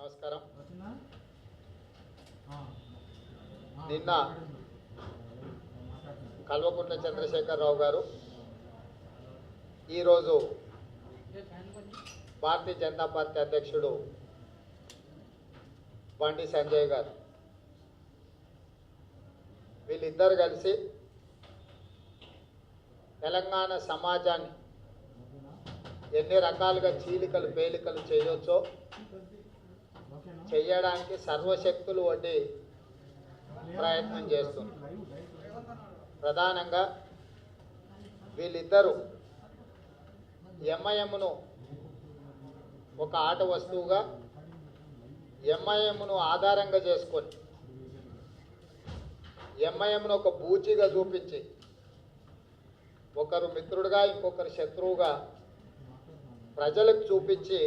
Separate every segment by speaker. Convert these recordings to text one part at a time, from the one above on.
Speaker 1: నమస్కారం. నిన్న కల్వకుంట్ల చంద్రశేఖరరావు గారు ఈరోజు భారతీయ జనతా పార్టీ అధ్యక్షుడు బండి సంజయ్ గారు వీళ్ళిద్దరు కలిసి తెలంగాణ సమాజాన్ని ఎన్ని రకాలుగా చీలికలు పేలికలు చేయొచ్చో చేయడానికి సర్వశక్తులు వడ్డీ ప్రయత్నం చేస్తుంది. ప్రధానంగా వీళ్ళిద్దరూ ఎంఐఎంను ఒక ఆట వస్తువుగా ఎంఐఎంను ఆధారంగా చేసుకొని ఎంఐఎంను ఒక బూచిగా చూపించి ఒకరు మిత్రుడుగా ఇంకొకరు శత్రువుగా ప్రజలకు చూపించి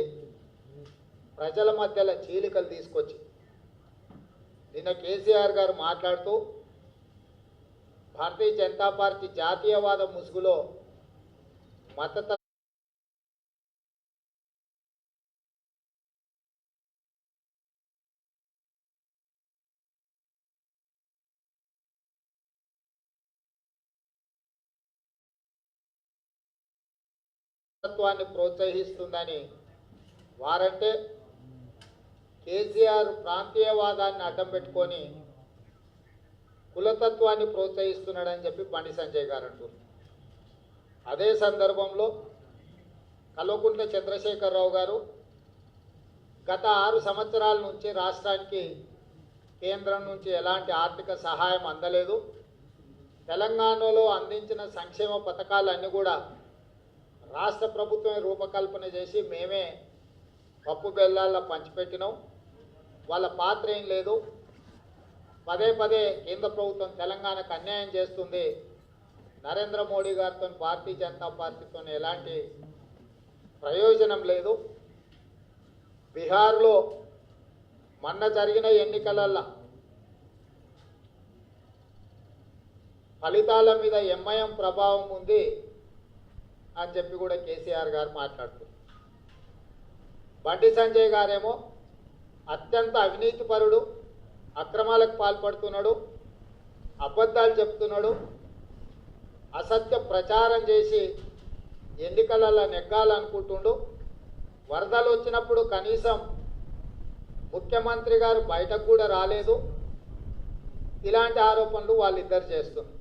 Speaker 1: ప్రజల మధ్యలో చీలికలు తీసుకొచ్చి నిన్న కేసీఆర్ గారు మాట్లాడుతూ భారతీయ జనతా పార్టీ జాతీయవాద ముసుగులో మతతత్వాన్ని ప్రోత్సహిస్తుందని వారంటే కేసీఆర్ ప్రాంతీయవాదాన్ని అడ్డం పెట్టుకొని కులతత్వాన్ని ప్రోత్సహిస్తున్నాడని చెప్పి బండి సంజయ్ గారు అంటారు. అదే సందర్భంలో కల్వకుంట్ల చంద్రశేఖరరావు గారు గత 6 సంవత్సరాల నుంచి రాష్ట్రానికి కేంద్రం నుంచి ఎలాంటి ఆర్థిక సహాయం అందలేదు, తెలంగాణలో అందించిన సంక్షేమ పథకాలన్నీ కూడా రాష్ట్ర ప్రభుత్వమే రూపకల్పన చేసి మేమే పప్పు బెల్లాల్లో పంచిపెట్టినాం, వాళ్ళ పాత్ర ఏం లేదు, పదే పదే కేంద్ర ప్రభుత్వం తెలంగాణకు అన్యాయం చేస్తుంది, నరేంద్ర మోడీ గారితో భారతీయ జనతా పార్టీతో ఎలాంటి ప్రయోజనం లేదు, బీహార్లో మొన్న జరిగిన ఎన్నికలల్లో ఫలితాల మీద ఎంఐఎం ప్రభావం ఉంది అని చెప్పి కూడా కేసీఆర్ గారు మాట్లాడుతున్నారు. బండి సంజయ్ గారేమో అత్యంత అవినీతిపరుడు, అక్రమాలకు పాల్పడుతున్నాడు, అబద్ధాలు చెప్తున్నాడు, అసత్య ప్రచారం చేసి ఎన్నికలలో నెగ్గాలనుకుంటుండు, వరదలు వచ్చినప్పుడు కనీసం ముఖ్యమంత్రి గారు బయటకు కూడా రాలేదు, ఇలాంటి ఆరోపణలు వాళ్ళిద్దరు చేస్తున్నారు.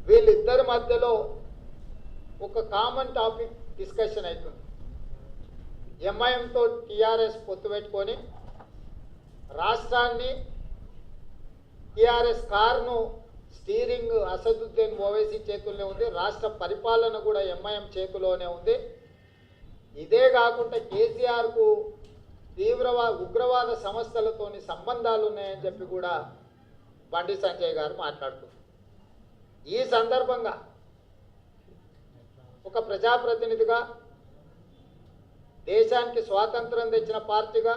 Speaker 1: వీళ్ళిద్దరి మధ్యలో ఒక కామన్ టాపిక్ డిస్కషన్ అవుతుంది. ఎంఐఎంతో టీఆర్ఎస్ పొత్తు పెట్టుకొని రాష్ట్రాన్ని టీఆర్ఎస్ కారును స్టీరింగ్ అసదుద్దీన్ ఓవైసీ చేతుల్లోనే ఉంది, రాష్ట్ర పరిపాలన కూడా ఎంఐఎం చేతిలోనే ఉంది. ఇదే కాకుండా కేసీఆర్కు ఉగ్రవాద సంస్థలతోని సంబంధాలు ఉన్నాయని చెప్పి కూడా బండి సంజయ్ గారు మాట్లాడుతున్నారు. ఈ సందర్భంగా ఒక ప్రజాప్రతినిధిగా, దేశానికి స్వాతంత్రం తెచ్చిన పార్టీగా,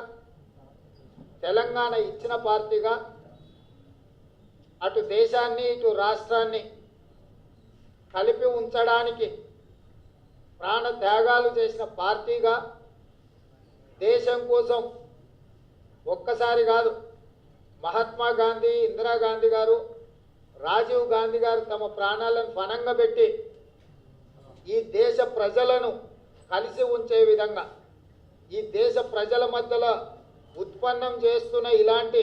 Speaker 1: తెలంగాణ ఇచ్చిన పార్టీగా, అటు దేశాన్ని ఇటు రాష్ట్రాన్ని కలిపి ఉంచడానికి ప్రాణ త్యాగాలు చేసిన పార్టీగా, దేశం కోసం ఒక్కసారి కాదు మహాత్మా గాంధీ, ఇందిరాగాంధీ గారు, రాజీవ్ గాంధీ గారు తమ ప్రాణాలను పణంగా పెట్టి ఈ దేశ ప్రజలను కలిసి ఉంచే విధంగా, ఈ దేశ ప్రజల మధ్యలో ఉత్పన్నం చేస్తున్న ఇలాంటి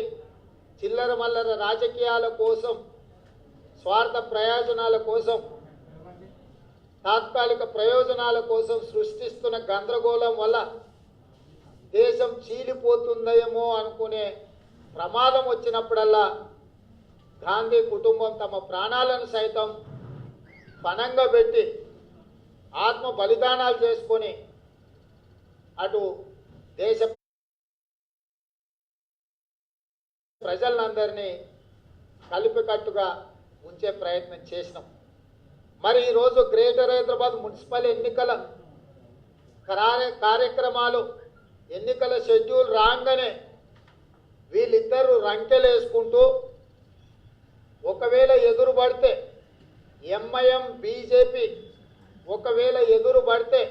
Speaker 1: చిల్లర మల్లర రాజకీయాల కోసం, స్వార్థ ప్రయోజనాల కోసం, తాత్కాలిక ప్రయోజనాల కోసం సృష్టిస్తున్న గందరగోళం వల్ల దేశం చీలిపోతుందేమో అనుకునే ప్రమాదం వచ్చినప్పుడల్లా గాంధీ కుటుంబం తమ ప్రాణాలను సైతం పణంగా పెట్టి ఆత్మ బలిదానాలు చేసుకొని అటు దేశ ప్రజలందరినీ కలిపికట్టుగా ఉంచే ప్రయత్నం చేసినాం. మరి ఈరోజు గ్రేటర్ హైదరాబాద్ మున్సిపల్ ఎన్నికల కార్యక్రమాలు, ఎన్నికల షెడ్యూల్ రాగానే వీళ్ళిద్దరూ రంకెలేసుకుంటూ ఒకవేళ ఎదురు పడితే ఎంఐఎం బీజేపీ ఒకవేళ ఎదురు పడితే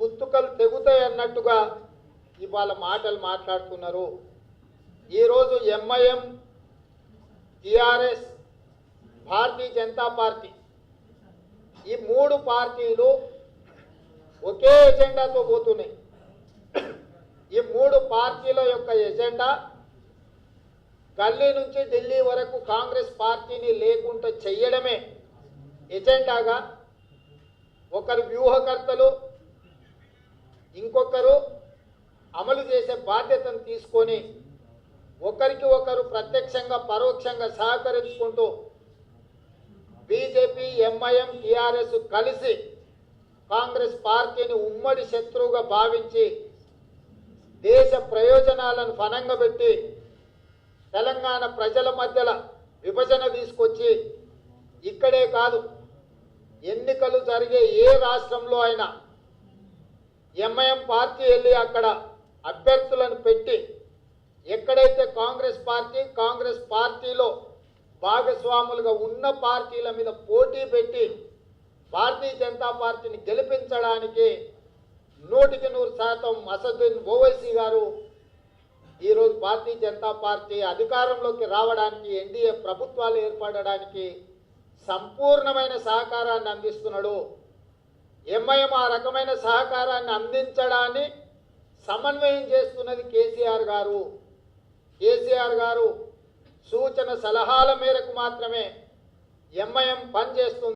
Speaker 1: కుత్తుకలు తెగుతాయి అన్నట్టుగా ఇవాళ మాటలు మాట్లాడుతున్నారు. ఈరోజు MIM, TRS, Bharatiya Janata party ఈ మూడు పార్టీలు ఒకే ఎజెండాతో పోతున్నాయి. ఈ మూడు పార్టీల యొక్క ఎజెండా గల్లీ నుంచి ఢిల్లీ వరకు కాంగ్రెస్ పార్టీని లేకుండా చెయ్యడమే ఎజెండాగా ఒకరు వ్యూహకర్తలు, ఇంకొకరు అమలు చేసే బాధ్యతను తీసుకొని ఒకరికి ఒకరు ప్రత్యక్షంగా పరోక్షంగా సహకరించుకుంటూ బీజేపీ, ఎంఐఎం, టిఆర్ఎస్ కలిసి కాంగ్రెస్ పార్టీని ఉమ్మడి శత్రువుగా భావించి దేశ ప్రయోజనాలను పణంగా పెట్టి తెలంగాణ ప్రజల మధ్యలో విభజన తీసుకొచ్చి ఇక్కడే కాదు ఎన్నికలు జరిగే ఏ రాష్ట్రంలో అయినా ఎంఐఎం పార్టీ వెళ్ళి అక్కడ అభ్యర్థులను పెట్టి ఎక్కడైతే కాంగ్రెస్ పార్టీలో భాగస్వాములుగా ఉన్న పార్టీల మీద పోటీ పెట్టి భారతీయ జనతా పార్టీని గెలిపించడానికి 100% అసదుద్దీన్ ఓవైసీ గారు ఈరోజు భారతీయ జనతా పార్టీ అధికారంలోకి రావడానికి, ఎన్డీఏ ప్రభుత్వాలు ఏర్పడడానికి సంపూర్ణమైన సహకారాన్ని అందిస్తున్నాడు. ఎంఐఎం ఆ రకమైన సహకారాన్ని అందించడాన్ని సమన్వయం చేస్తున్నది కేసీఆర్ గారు. కేసీఆర్ గారు సూచన సలహాల మేరకు మాత్రమే ఎంఐఎం పనిచేస్తుంది.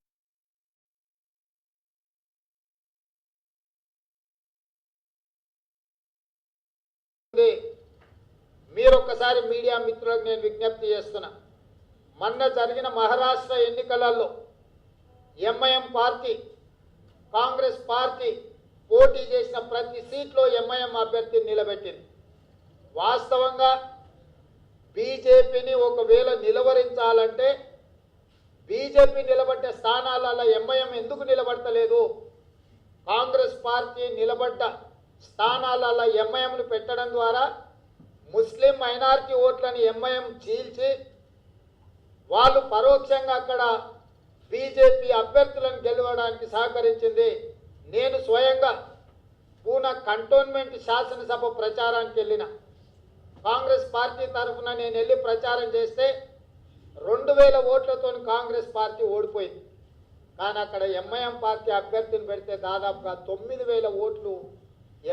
Speaker 1: మీరొక్కసారి మీడియా మిత్రులకు నేను విజ్ఞప్తి చేస్తున్నా, మొన్న జరిగిన మహారాష్ట్ర ఎన్నికలలో ఎంఐఎం పార్టీ, కాంగ్రెస్ పార్టీ పోటీ చేసిన ప్రతి సీట్లో ఎంఐఎం అభ్యర్థిని నిలబెట్టింది. వాస్తవంగా బీజేపీని ఒకవేళ నిలవరించాలంటే బీజేపీ నిలబడ్డ స్థానాలలో ఎంఐఎం ఎందుకు నిలబడతలేదు? కాంగ్రెస్ పార్టీ నిలబడ్డ స్థానాలలో ఎంఐఎంను పెట్టడం ద్వారా ముస్లిం మైనారిటీ ఓట్లను ఎంఐఎం చీల్చి వాళ్ళు పరోక్షంగా అక్కడ బీజేపీ అభ్యర్థులను గెలవడానికి సహకరించింది. నేను స్వయంగా పూనా కంటోన్మెంట్ శాసనసభ ప్రచారానికి వెళ్ళిన కాంగ్రెస్ పార్టీ తరఫున నేను వెళ్ళి ప్రచారం చేస్తే 2000 ఓట్లతో కాంగ్రెస్ పార్టీ ఓడిపోయింది. కానీ అక్కడ ఎంఐఎం పార్టీ అభ్యర్థిని పెడితే దాదాపుగా 9000 ఓట్లు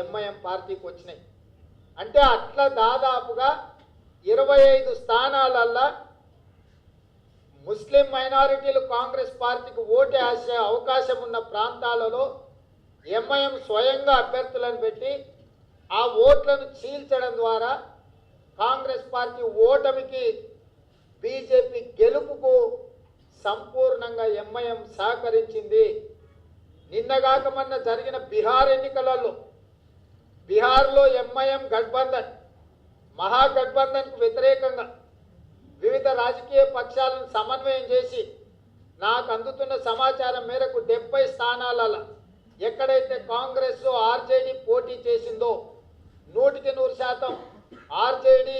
Speaker 1: ఎంఐఎం పార్టీకి వచ్చినాయి. అంటే అట్లా దాదాపుగా 25 స్థానాలల్లో ముస్లిం మైనారిటీలు కాంగ్రెస్ పార్టీకి ఓటే వేసే అవకాశం ఉన్న ప్రాంతాలలో ఎంఐఎం స్వయంగా అభ్యర్థులను పెట్టి ఆ ఓట్లను చీల్చడం ద్వారా కాంగ్రెస్ పార్టీ ఓటమికి, బీజేపీ గెలుపుకు సంపూర్ణంగా ఎంఐఎం సహకరించింది. నిన్నగాక మొన్న జరిగిన బీహార్ ఎన్నికలలో బీహార్లో ఎంఐఎం గఠబంధన్, మహాగఠబంధన్కు వ్యతిరేకంగా వివిధ రాజకీయ పక్షాలను సమన్వయం చేసి నాకు అందుతున్న సమాచారం మేరకు 70 స్థానాలలో ఎక్కడైతే కాంగ్రెస్, ఆర్జేడీ పోటీ చేసిందో 100% ఆర్జేడీ,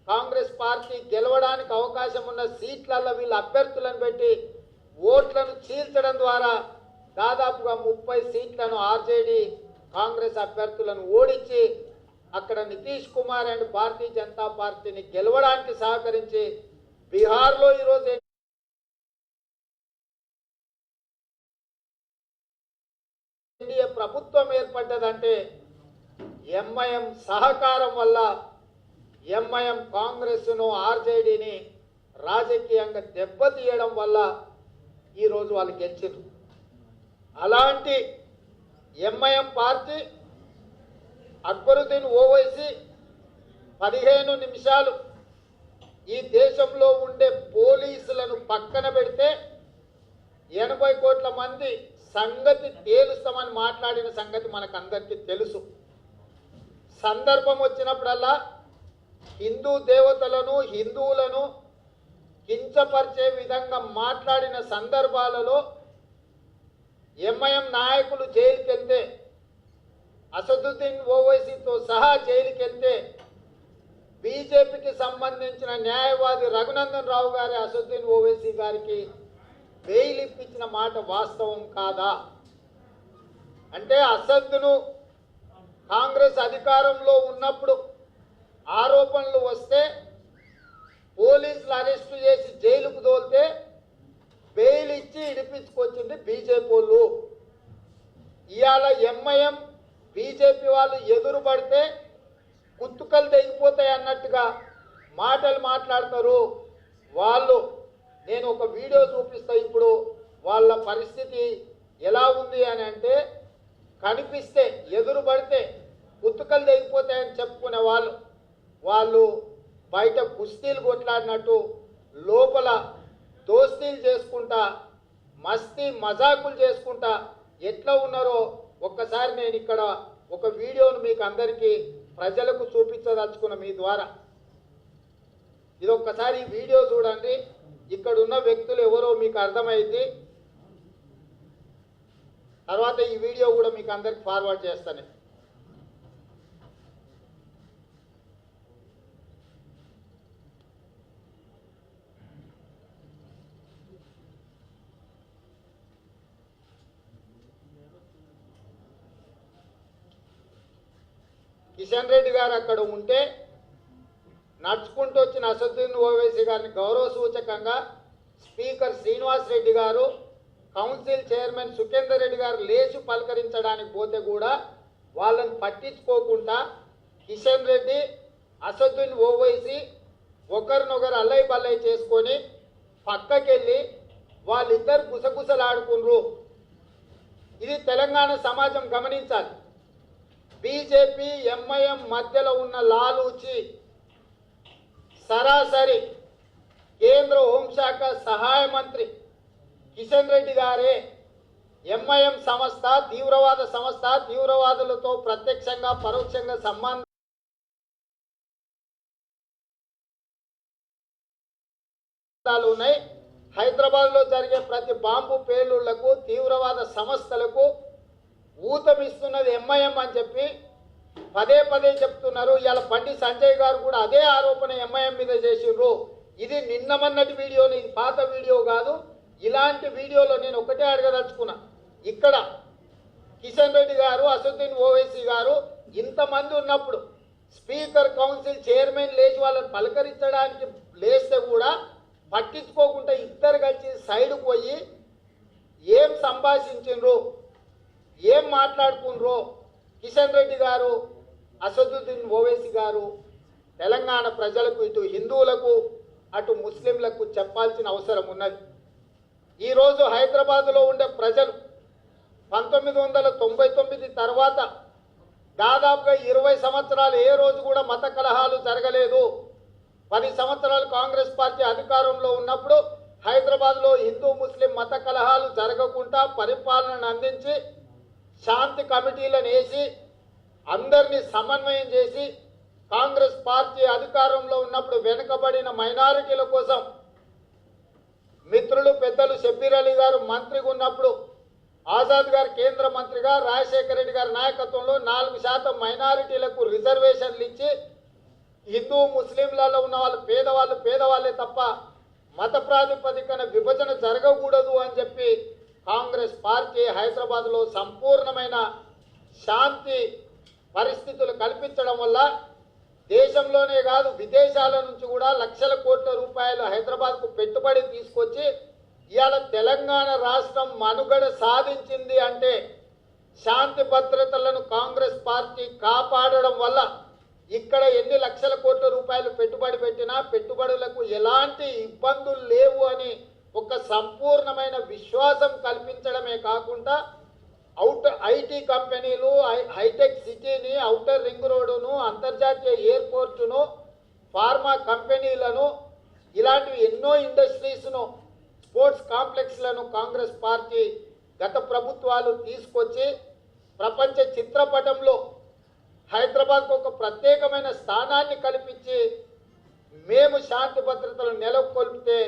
Speaker 1: కాంగ్రెస్ పార్టీ గెలవడానికి అవకాశం ఉన్న సీట్లలో వీళ్ళ అభ్యర్థులను పెట్టి ఓట్లను చీల్చడం ద్వారా దాదాపుగా 30 సీట్లను ఆర్జేడీ, కాంగ్రెస్ అభ్యర్థులను ఓడించి అక్కడ నితీష్ కుమార్ అండ్ భారతీయ జనతా పార్టీని గెలవడానికి సహకరించి బీహార్లో ఈరోజు ఎన్డీఏ ప్రభుత్వం ఏర్పడ్డదంటే ఎంఐఎం సహకారం వల్ల, ఎంఐఎం కాంగ్రెస్ను, ఆర్జేడీని రాజకీయంగా దెబ్బతీయడం వల్ల ఈరోజు వాళ్ళు గెలిచారు. అలాంటి ఎంఐఎం పార్టీ అక్బరుద్దీన్ ఓవైసీ 15 నిమిషాలు ఈ దేశంలో ఉండే పోలీసులను పక్కన పెడితే 80 కోట్ల మంది సంగతి తేలుస్తామని మాట్లాడిన సంగతి మనకందరికీ తెలుసు. సందర్భం వచ్చినప్పుడల్లా హిందూ దేవతలను, హిందువులను కించపరిచే విధంగా మాట్లాడిన సందర్భాలలో ఎంఐఎం నాయకులు జైలుకి వెళ్తే, అసదుద్దీన్ ఓవైసీతో సహా జైలుకి వెళ్తే బీజేపీకి సంబంధించిన న్యాయవాది రఘునందన్ రావు గారి అసదుద్దీన్ ఓవైసీ గారికి బెయిల్ ఇప్పించిన మాట వాస్తవం కాదా? అంటే అసద్దును కాంగ్రెస్ అధికారంలో ఉన్నప్పుడు ఆరోపణలు వస్తే పోలీసులు అరెస్టు చేసి జైలుకు తోలితే బెయిల్ ఇచ్చి ఇడిపించుకొచ్చింది బీజేపీ వాళ్ళు. ఇవాళ ఎంఐఎం బీజేపీ వాళ్ళు ఎదురు పడితే కుత్తుకలు తెగిపోతాయి అన్నట్టుగా మాటలు మాట్లాడతారు వాళ్ళు. నేను ఒక వీడియో చూపిస్తా ఇప్పుడు. వాళ్ళ పరిస్థితి ఎలా ఉంది అని అంటే, కనిపిస్తే ఎదురు పడితే కుత్తుకలు తెగిపోతాయని చెప్పుకునే వాళ్ళు బయట కుస్తీలు కొట్లాడినట్టు లోపల దోస్తీలు చేసుకుంటా మస్తీ మజాకులు చేసుకుంటా ఎట్లా ఉన్నారో ఒక్కసారి నేను ఇక్కడ ఒక వీడియోను మీకు అందరికీ ప్రజలకు చూపించదలుచుకున్న మీ ద్వారా. ఇది ఒక్కసారి ఈ వీడియో చూడండి. ఇక్కడ ఉన్న వ్యక్తులు ఎవరో మీకు అర్థమైంది. తర్వాత ఈ వీడియో కూడా మీకు అందరికి ఫార్వర్డ్ చేస్తాను. కిషన్ రెడ్డి గారు అక్కడ ఉంటే నడుచుకుంటూ వచ్చిన అసదుద్దీన్ ఓవైసీ గారిని గౌరవ సూచకంగా స్పీకర్ శ్రీనివాస్ రెడ్డి గారు, కౌన్సిల్ చైర్మన్ సుఖేందర్ రెడ్డి గారు లేచి పలకరించడానికి పోతే కూడా వాళ్ళని పట్టించుకోకుండా కిషన్ రెడ్డి, అసదుద్దీన్ ఓవైసీ ఒకరినొకరు అల్లై బల్లై చేసుకొని పక్కకెళ్ళి వాళ్ళిద్దరు గుసగుసలాడుకున్నారు. ఇది తెలంగాణ సమాజం గమనించాలి. బీజేపీ ఎంఐఎం మధ్యలో ఉన్న లాలూచి సరాసరి కేంద్ర హోంశాఖ సహాయ మంత్రి కిషన్ రెడ్డి గారే ఎంఐఎం సంస్థ తీవ్రవాద సంస్థ, తీవ్రవాదులతో ప్రత్యక్షంగా పరోక్షంగా సంబంధాలు ఉన్నాయి. హైదరాబాద్లో జరిగే ప్రతి బాంబు పేలుళ్లకు, తీవ్రవాద సంస్థలకు ఊతమిస్తున్నది ఎంఐఎం అని చెప్పి పదే పదే చెప్తున్నారు. ఇవాళ బండి సంజయ్ గారు కూడా అదే ఆరోపణ ఎంఐఎం మీద చేసిండ్రు. ఇది నిన్నమన్నటి వీడియోని, ఇది పాత వీడియో కాదు. ఇలాంటి వీడియోలో నేను ఒకటే అడగదలుచుకున్నా. ఇక్కడ కిషన్ రెడ్డి గారు, అసదుద్దీన్ ఓవైసీ గారు ఇంతమంది ఉన్నప్పుడు స్పీకర్, కౌన్సిల్ చైర్మన్ లేచి వాళ్ళని పలకరించడానికి లేస్తే కూడా పట్టించుకోకుండా ఇద్దరు కలిసి సైడ్కు పోయి ఏం సంభాషించిండ్రు, ఏం మాట్లాడుకుండ్రో కిషన్ రెడ్డి గారు, అసదుద్దీన్ ఓవైసీ గారు తెలంగాణ ప్రజలకు, ఇటు హిందువులకు అటు ముస్లింలకు చెప్పాల్సిన అవసరం ఉన్నది. ఈరోజు హైదరాబాదులో ఉండే ప్రజలు 1999 తర్వాత దాదాపుగా 20 సంవత్సరాలు ఏ రోజు కూడా మత కలహాలు జరగలేదు. 10 సంవత్సరాలు కాంగ్రెస్ పార్టీ అధికారంలో ఉన్నప్పుడు హైదరాబాద్లో హిందూ ముస్లిం మత కలహాలు జరగకుండా పరిపాలనను అందించి శాంతి కమిటీలను వేసి అందరినీ సమన్వయం చేసి కాంగ్రెస్ పార్టీ అధికారంలో ఉన్నప్పుడు వెనుకబడిన మైనారిటీల కోసం మిత్రులు పెద్దలు షబ్బీర్ అలీ గారు మంత్రిగా ఉన్నప్పుడు, ఆజాద్ గారు కేంద్ర మంత్రిగా, రాజశేఖర రెడ్డి గారి నాయకత్వంలో 4% మైనారిటీలకు రిజర్వేషన్లు ఇచ్చి హిందూ ముస్లింలలో ఉన్న వాళ్ళు పేదవాళ్ళే తప్ప మత ప్రాతిపదికన విభజన జరగకూడదు అని చెప్పి కాంగ్రెస్ పార్టీ హైదరాబాద్లో సంపూర్ణమైన శాంతి పరిస్థితులు కల్పించడం వల్ల దేశంలోనే కాదు విదేశాల నుంచి కూడా లక్షల కోట్ల రూపాయలు హైదరాబాద్కు పెట్టుబడి తీసుకొచ్చి ఇవాళ తెలంగాణ రాష్ట్రం మనుగడ సాధించింది అంటే శాంతి భద్రతలను కాంగ్రెస్ పార్టీ కాపాడడం వల్ల. ఇక్కడ ఎన్ని లక్షల కోట్ల రూపాయలు పెట్టుబడి పెట్టినా పెట్టుబడులకు ఎలాంటి ఇబ్బందులు లేవు అని ఒక సంపూర్ణమైన విశ్వాసం కల్పించడమే కాకుండా ఐటీ కంపెనీలు, హైటెక్ సిటీని, ఔటర్ రింగ్ రోడ్డును, అంతర్జాతీయ ఎయిర్పోర్టును, ఫార్మా కంపెనీలను, ఇలాంటివి ఎన్నో ఇండస్ట్రీస్ను, స్పోర్ట్స్ కాంప్లెక్స్లను కాంగ్రెస్ పార్టీ గత ప్రభుత్వాలు తీసుకొచ్చి ప్రపంచ చిత్రపటంలో హైదరాబాద్కు ఒక ప్రత్యేకమైన స్థానాన్ని కల్పించి మేము శాంతి భద్రతలు నెలకొల్పితే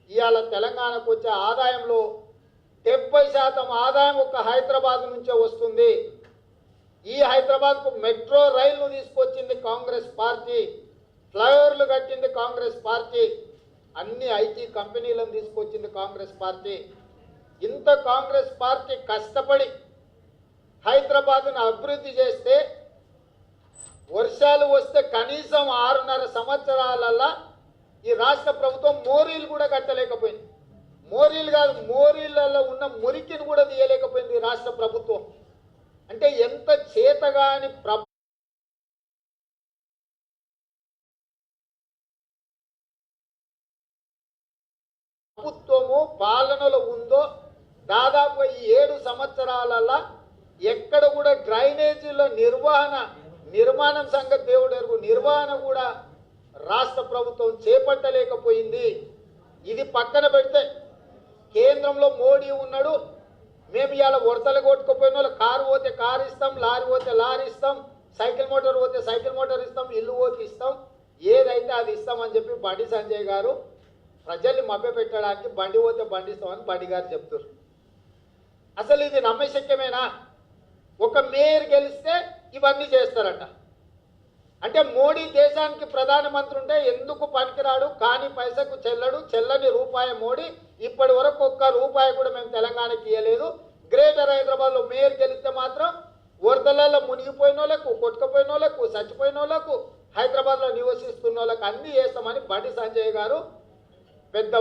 Speaker 1: ఇవాళ తెలంగాణకు వచ్చే ఆదాయంలో 70% ఆదాయం ఒక హైదరాబాద్ నుంచే వస్తుంది. ఈ హైదరాబాద్కు మెట్రో రైలును తీసుకొచ్చింది కాంగ్రెస్ పార్టీ, ఫ్లైఓవర్లు కట్టింది కాంగ్రెస్ పార్టీ, అన్ని ఐటీ కంపెనీలను తీసుకొచ్చింది కాంగ్రెస్ పార్టీ. ఇంత కాంగ్రెస్ పార్టీ కష్టపడి హైదరాబాద్ను అభివృద్ధి చేస్తే వర్షాలు వస్తే కనీసం 6.5 సంవత్సరాలల్లా ఈ రాష్ట్ర ప్రభుత్వం మోరీలు కూడా కట్టలేకపోయింది. మోరీలు కాదు, మోరీలలో ఉన్న మురికిని కూడా తీయలేకపోయింది ఈ రాష్ట్ర ప్రభుత్వం. అంటే ఎంత చేతగాని ప్రభుత్వము పాలనలో ఉందో దాదాపు ఈ 7 సంవత్సరాలల్లా ఎక్కడ కూడా డ్రైనేజీల నిర్మాణం సంగతి దేవుడు ఎరుగు, నిర్వహణ కూడా రాష్ట్ర ప్రభుత్వం చేపట్టలేకపోయింది. ఇది పక్కన పెడితే కేంద్రంలో మోడీ ఉన్నాడు, మేము ఇవాళ వరదలు కొట్టుకుపోయిన వాళ్ళు కారు పోతే కారు ఇస్తాం, లారీ పోతే లారీ ఇస్తాం, సైకిల్ మోటార్ పోతే సైకిల్ మోటార్ ఇస్తాం, ఇల్లు పోతే ఇస్తాం, ఏదైతే అది ఇస్తామని చెప్పి బండి సంజయ్ గారు ప్రజల్ని మభ్యపెట్టడానికి బండి పోతే బండి ఇస్తామని బండి గారు చెప్తారు. అసలు ఇది నమ్మశక్యమేనా? ఒక మేయర్ గెలిస్తే ఇవన్నీ చేస్తారట. అంటే మోడీ దేశానికి ప్రధానమంత్రి ఉంటే ఎందుకు పనికిరాడు, కానీ పైసకు చెల్లని రూపాయి మోడీ. ఇప్పటి వరకు ఒక్క రూపాయి కూడా మేము తెలంగాణకి ఇవ్వలేదు. గ్రేటర్ హైదరాబాద్లో మేయర్ గెలిస్తే మాత్రం వరదలలో మునిగిపోయిన వాళ్ళకు, కొట్టుకుపోయిన వాళ్ళకు, చచ్చిపోయిన వాళ్ళకు, హైదరాబాద్లో నివసిస్తున్న వాళ్ళకు అన్నీ చేస్తామని బండి సంజయ్ గారు పెద్ద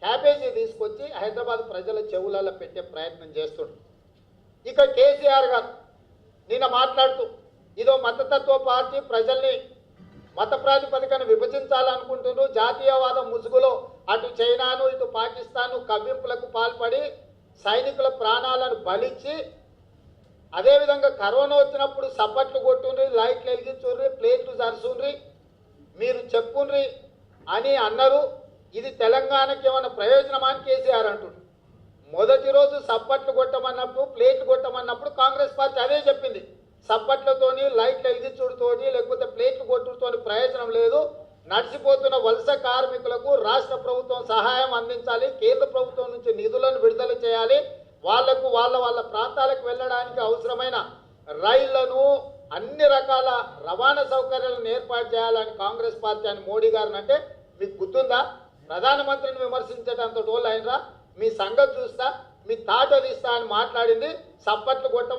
Speaker 1: క్యాబేజీ తీసుకొచ్చి హైదరాబాద్ ప్రజల చెవులలో పెట్టే ప్రయత్నం చేస్తుండ్రు. ఇక కేసీఆర్ గారు నిన్న మాట్లాడుతూ ఇదో మతతత్వ పార్టీ ప్రజల్ని మత ప్రాతిపదికన విభజించాలనుకుంటున్నారు, జాతీయవాద ముసుగులో అటు చైనాను ఇటు పాకిస్తాను కవ్వింపులకు పాల్పడి సైనికుల ప్రాణాలను బలిచ్చి, అదేవిధంగా కరోనా వచ్చినప్పుడు సప్పట్లు కొట్టుండ్రి, లైట్లు వెలిగించుండ్రి, ప్లేట్లు జరుసుండ్రి, మీరు చెప్పుండ్రి అని అన్నారు. ఇది తెలంగాణకి ఏమైనా ప్రయోజనమా అని కేసీఆర్ అంటుండ్రు. మొదటి రోజు సప్పట్లు కొట్టమన్నప్పుడు, ప్లేట్లు కొట్టమన్నప్పుడు కాంగ్రెస్ పార్టీ అదే చెప్పింది, సప్పట్లతోని లైట్లు వెలిగించుడుతోని లేకపోతే ప్లేట్లు కొట్టుతోని ప్రయోజనం లేదు, నడిచిపోతున్న వలస కార్మికులకు రాష్ట్ర ప్రభుత్వం సహాయం అందించాలి, కేంద్ర ప్రభుత్వం నుంచి నిధులను విడుదల చేయాలి, వాళ్లకు వాళ్ళ ప్రాంతాలకు వెళ్ళడానికి అవసరమైన రైళ్లను అన్ని రకాల రవాణా సౌకర్యాలను ఏర్పాటు చేయాలని కాంగ్రెస్ పార్టీ అని మోడీ గారిని అంటే మీకు గుర్తుందా? ప్రధానమంత్రిని విమర్శించేటంత టోల్ అయినరా, మీ సంగతి చూస్తా, మీ తాట తీస్తా అని మాట్లాడింది. సప్పట్లు కొట్ట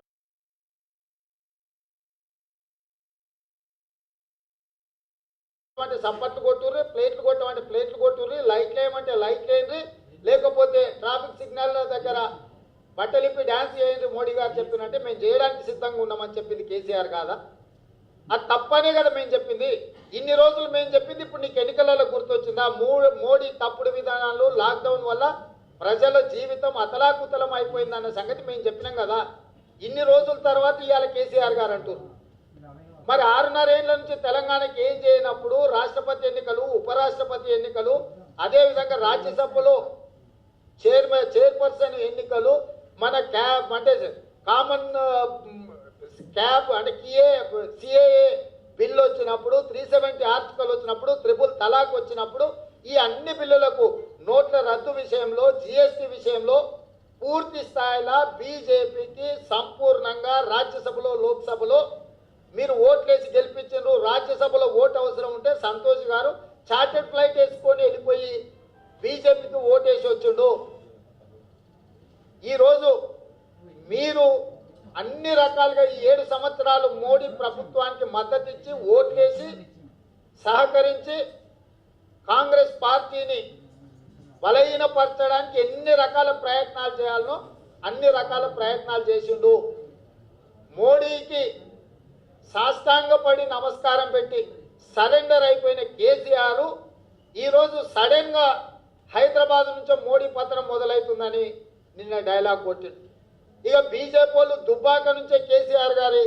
Speaker 1: సప్పట్లు కొట్టుర్రి, ప్లేట్లు కొట్టమంటే ప్లేట్లు కొట్టుర్రి, లైట్లు వేయమంటే లైట్లు వేయండి, లేకపోతే ట్రాఫిక్ సిగ్నల్ దగ్గర బట్టలిప్పి డ్యాన్స్ చేయండి మోడీ గారు చెప్పినట్టే మేము చేయడానికి సిద్ధంగా ఉన్నామని చెప్పింది కేసీఆర్ కాదా? అది తప్పనే కదా మేము చెప్పింది. ఇన్ని రోజులు మేము చెప్పింది ఇప్పుడు నీకు ఎన్నికలలో గుర్తొచ్చిందా? మోడీ తప్పుడు విధానాలు, లాక్డౌన్ వల్ల ప్రజల జీవితం అతలాకుతలం అయిపోయిందన్న సంగతి మేము చెప్పినాం కదా. ఇన్ని రోజుల తర్వాత ఇవాళ కేసీఆర్ గారు అంటారు. మరి 6.5 ఏళ్ల నుంచి తెలంగాణకి ఏం చేయనప్పుడు రాష్ట్రపతి ఎన్నికలు, ఉపరాష్ట్రపతి ఎన్నికలు, అదేవిధంగా రాజ్యసభలో చైర్పర్సన్ ఎన్నికలు, మన క్యాబ్ అంటే కామన్ క్యాబ్ అంటే సిఏఏ బిల్లు వచ్చినప్పుడు, 370 ఆర్టికల్ వచ్చినప్పుడు, ట్రిపుల్ తలాక్ వచ్చినప్పుడు, ఈ అన్ని బిల్లులకు నోట్ల రద్దు విషయంలో, జిఎస్టీ విషయంలో పూర్తి స్థాయిలో బీజేపీకి సంపూర్ణంగా రాజ్యసభలో, లోక్సభలో మీరు ఓట్లేసి గెలిపించారు. రాజ్యసభలో ఓటు అవసరం ఉంటే సంతోష్ గారు చార్టెడ్ ఫ్లైట్ వేసుకొని వెళ్ళిపోయి బీజేపీకి ఓటేసి వచ్చిండు. ఈరోజు మీరు అన్ని రకాలుగా ఈ 7 సంవత్సరాలు మోడీ ప్రభుత్వానికి మద్దతు ఇచ్చి ఓట్లేసి సహకరించి కాంగ్రెస్ పార్టీని బలహీనపరచడానికి ఎన్ని రకాల ప్రయత్నాలు చేయాలనో అన్ని రకాల ప్రయత్నాలు చేసిండు. మోడీకి సాష్టాంగపడి నమస్కారం పెట్టి సరెండర్ అయిపోయిన కేసీఆర్ ఈరోజు సడన్గా హైదరాబాద్ నుంచి మోడీ పత్రం మొదలవుతుందని నిన్న డైలాగ్ కొట్టిండు. ఇక బీజేపీ వాళ్ళు దుబ్బాక నుంచే కేసీఆర్ గారి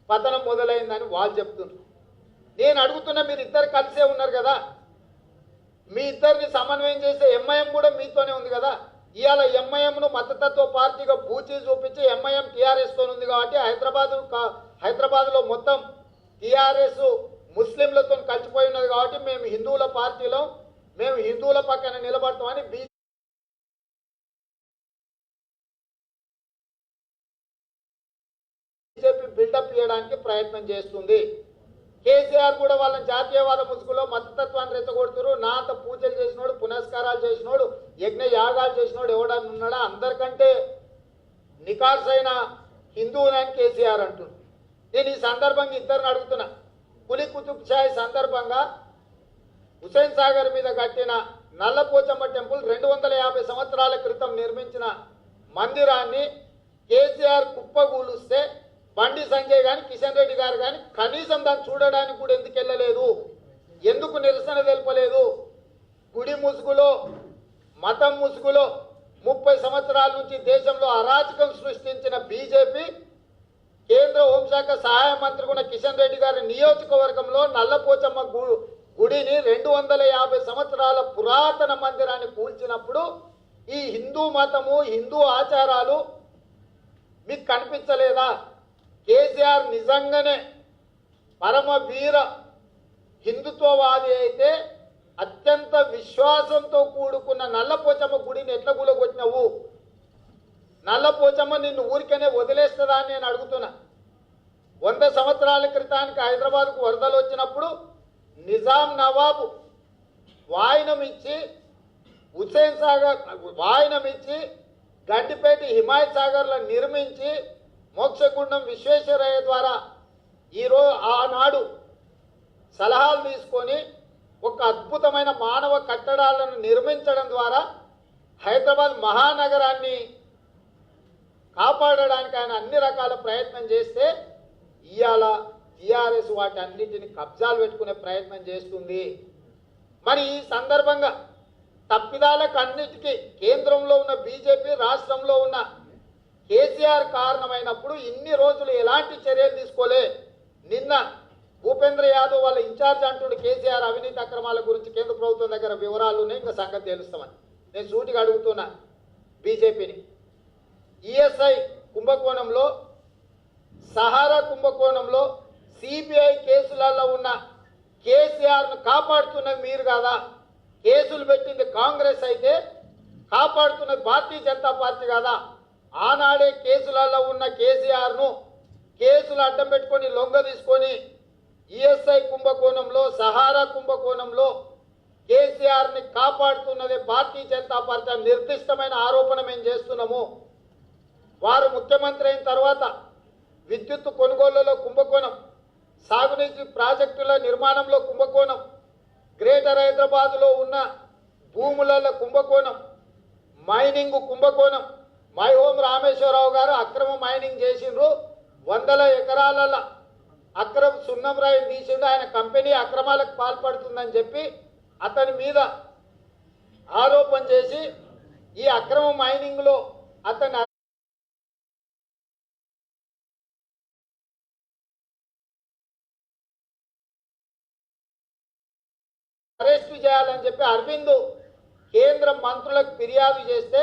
Speaker 1: పతనం మొదలైందని వాళ్ళు చెప్తున్నారు. నేను అడుగుతున్నా, మీరు ఇద్దరు కలిసే ఉన్నారు కదా, మీ ఇద్దరిని సమన్వయం చేసే ఎంఐఎం కూడా మీతోనే ఉంది కదా. ఇవాళ ఎంఐఎంను మతతత్వ పార్టీగా బూచి చూపించి ఎంఐఎం టీఆర్ఎస్తో ఉంది కాబట్టి హైదరాబాద్లో మొత్తం టీఆర్ఎస్ ముస్లింలతో కలిసిపోయి ఉన్నది కాబట్టి మేము హిందువుల పార్టీలో, మేము హిందువుల పక్కన నిలబడతామని బీజేపీ బిల్డప్ చేయడానికి ప్రయత్నం చేస్తుంది. కేసీఆర్ కూడా వాళ్ళని జాతీయవాద ముసుగులో మతతత్వాన్ని రెచ్చగొడుతున్నారు. నా అంత పూజలు చేసినోడు, పునస్కారాలు చేసినోడు, యజ్ఞ యాగాలు చేసినోడు ఎవడన్నా ఉన్నాడా? అందరికంటే నికార్సైన హిందువునని కేసీఆర్ అంటున్నారు. నేను ఈ సందర్భంగా ఇద్దరిని అడుగుతున్నా. పులి కుతుబ్ షాహీ సందర్భంగా హుసేన్ సాగర్ మీద కట్టిన నల్లపోచమ్మ టెంపుల్ 250 సంవత్సరాల క్రితం నిర్మించిన మందిరాన్ని కేసీఆర్ కుప్పగూలుస్తే బండి సంజయ్ కానీ కిషన్ రెడ్డి గారు కానీ కనీసం దాన్ని చూడడానికి కూడా ఎందుకు వెళ్ళలేదు? ఎందుకు నిరసన తెలపలేదు? గుడి ముసుగులో, మతం ముసుగులో 30 సంవత్సరాల నుంచి దేశంలో అరాచకం సృష్టించిన బీజేపీ కేంద్ర హోంశాఖ సహాయ మంత్రి కూడా కిషన్ రెడ్డి గారి నియోజకవర్గంలో నల్లపోచమ్మ గుడిని 250 సంవత్సరాల పురాతన మందిరాన్ని కూల్చినప్పుడు ఈ హిందూ మతము, హిందూ ఆచారాలు మీకు కనిపించలేదా? కేసీఆర్ నిజంగానే పరమ వీర హిందుత్వవాది అయితే అత్యంత విశ్వాసంతో కూడుకున్న నల్లపోచమ్మ గుడిని ఎట్లా కూలగొట్టినవు? నల్లపోచమ్మ నిన్ను ఊరికనే వదిలేస్తుందా అని నేను అడుగుతున్నా. 100 సంవత్సరాల క్రితానికి హైదరాబాద్కు వరదలు వచ్చినప్పుడు నిజాం నవాబు వాయినం ఇచ్చి హుస్సేన్ సాగర్ వాయినం ఇచ్చి గడ్డిపేట హిమాయత్ సాగర్లో నిర్మించి మోక్షగుండం విశ్వేశ్వరయ్య ద్వారా ఆనాడు సలహాలు తీసుకొని ఒక అద్భుతమైన మానవ కట్టడాలను నిర్మించడం ద్వారా హైదరాబాద్ మహానగరాన్ని కాపాడడానికి ఆయన అన్ని రకాల ప్రయత్నం చేస్తే ఇవాళ టీఆర్ఎస్ వాటి అన్నిటిని కబ్జాలు పెట్టుకునే ప్రయత్నం చేస్తుంది. మరి ఈ సందర్భంగా తప్పిదాలకు అన్నిటికీ కేంద్రంలో ఉన్న బీజేపీ, రాష్ట్రంలో ఉన్న కేసీఆర్ కారణమైనప్పుడు ఇన్ని రోజులు ఎలాంటి చర్యలు తీసుకోలే. నిన్న భూపేంద్ర యాదవ్ వాళ్ళ ఇన్ఛార్జ్ అంటుడు కేసీఆర్ అవినీతి అక్రమాల గురించి కేంద్ర ప్రభుత్వం దగ్గర వివరాలు ఉన్నాయి, ఇంకా సంగతి తెలుస్తామని. నేను సూటిగా అడుగుతున్నా బీజేపీని. ఈఎస్ఐ కుంభకోణంలో, సహారా కుంభకోణంలో సిబిఐ కేసులలో ఉన్న కేసీఆర్ను కాపాడుతున్నది మీరు కాదా? కేసులు పెట్టింది కాంగ్రెస్ అయితే కాపాడుతున్నది భారతీయ జనతా పార్టీ కాదా? ఆనాడే కేసులలో ఉన్న కేసీఆర్ను కేసులు అడ్డం పెట్టుకొని లొంగ తీసుకొని ఈఎస్ఐ కుంభకోణంలో, సహారా కుంభకోణంలో కేసీఆర్ని కాపాడుతున్నదే భారతీయ జనతా పార్టీ అని నిర్దిష్టమైన ఆరోపణ మేము చేస్తున్నాము. వారు ముఖ్యమంత్రి అయిన తర్వాత విద్యుత్ కొనుగోళ్లలో కుంభకోణం, సాగునీటి ప్రాజెక్టుల నిర్మాణంలో కుంభకోణం, గ్రేటర్ హైదరాబాద్లో ఉన్న భూములలో కుంభకోణం, మైనింగ్ కుంభకోణం. మై హోమ్ రామేశ్వరరావు గారు అక్రమ మైనింగ్ చేసిండ్రు, 100 ఎకరాల అక్రమ సున్నం రాయిని తీసిండు. ఆయన కంపెనీ అక్రమాలకు పాల్పడుతుందని చెప్పి అతని మీద ఆరోపణ చేసి ఈ అక్రమ మైనింగ్లో అతను అరెస్టు చేయాలని చెప్పి అరవింద్ కేంద్ర మంత్రులకు ఫిర్యాదు చేస్తే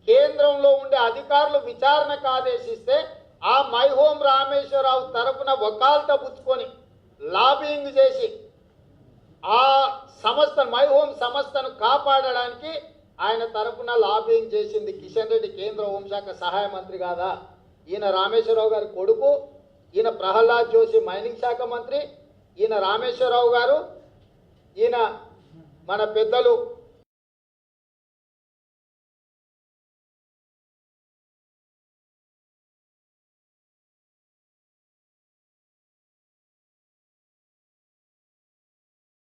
Speaker 1: కేంద్రంలో ఉండే అధికారులు విచారణకు ఆదేశిస్తే ఆ మై హోమ్ రామేశ్వరరావు తరపున వకాల్తా పుచ్చుకొని లాబింగ్ చేసి ఆ సంస్థ మై హోమ్ సంస్థను కాపాడడానికి ఆయన తరపున లాబింగ్ చేసింది కిషన్ రెడ్డి, కేంద్ర హోంశాఖ సహాయ మంత్రి కాదా? ఈయన రామేశ్వరరావు గారి కొడుకు, ఈయన ప్రహ్లాద్ జోషి మైనింగ్ శాఖ మంత్రి, ఈయన రామేశ్వరరావు గారు, ఈయన మన పెద్దలు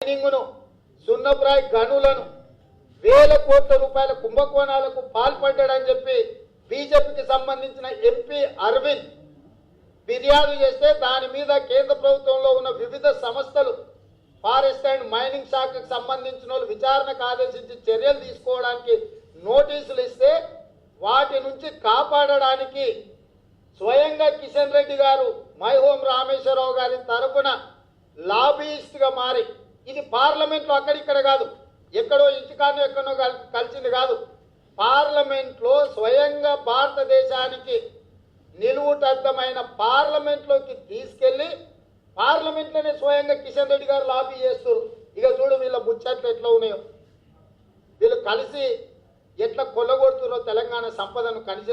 Speaker 1: మైనింగ్ను, సున్నపురాయి గనులను వేల కోట్ల రూపాయల కుంభకోణాలకు పాల్పడ్డాడని చెప్పి బీజేపీకి సంబంధించిన ఎంపీ అరవింద్ ఫిర్యాదు చేస్తే దాని మీద కేంద్ర ప్రభుత్వంలో ఉన్న వివిధ సంస్థలు, ఫారెస్ట్ అండ్ మైనింగ్ శాఖకు సంబంధించిన వాళ్ళు విచారణకు ఆదేశించి చర్యలు తీసుకోవడానికి నోటీసులు ఇస్తే వాటి నుంచి కాపాడడానికి స్వయంగా కిషన్ రెడ్డి గారు మై హోమ్ రామేశ్వరరావు గారి తరపున లాబీయిస్ట్గా మారి, ఇది పార్లమెంట్లో అక్కడిక్కడ కాదు, ఎక్కడో ఇంటికానో ఎక్కడో కలిసింది కాదు, పార్లమెంట్లో స్వయంగా భారతదేశానికి నిలువుటద్దమైన పార్లమెంట్లోకి తీసుకెళ్లి పార్లమెంట్లోనే స్వయంగా కిషన్ రెడ్డి గారు లాబీ చేస్తారు. ఇక చూడు వీళ్ళ ముచ్చట్లు ఎట్లా ఉన్నాయో, వీళ్ళు కలిసి ఎట్లా కొల్లగొడుతున్నారో తెలంగాణ సంపదను, ఖనిజ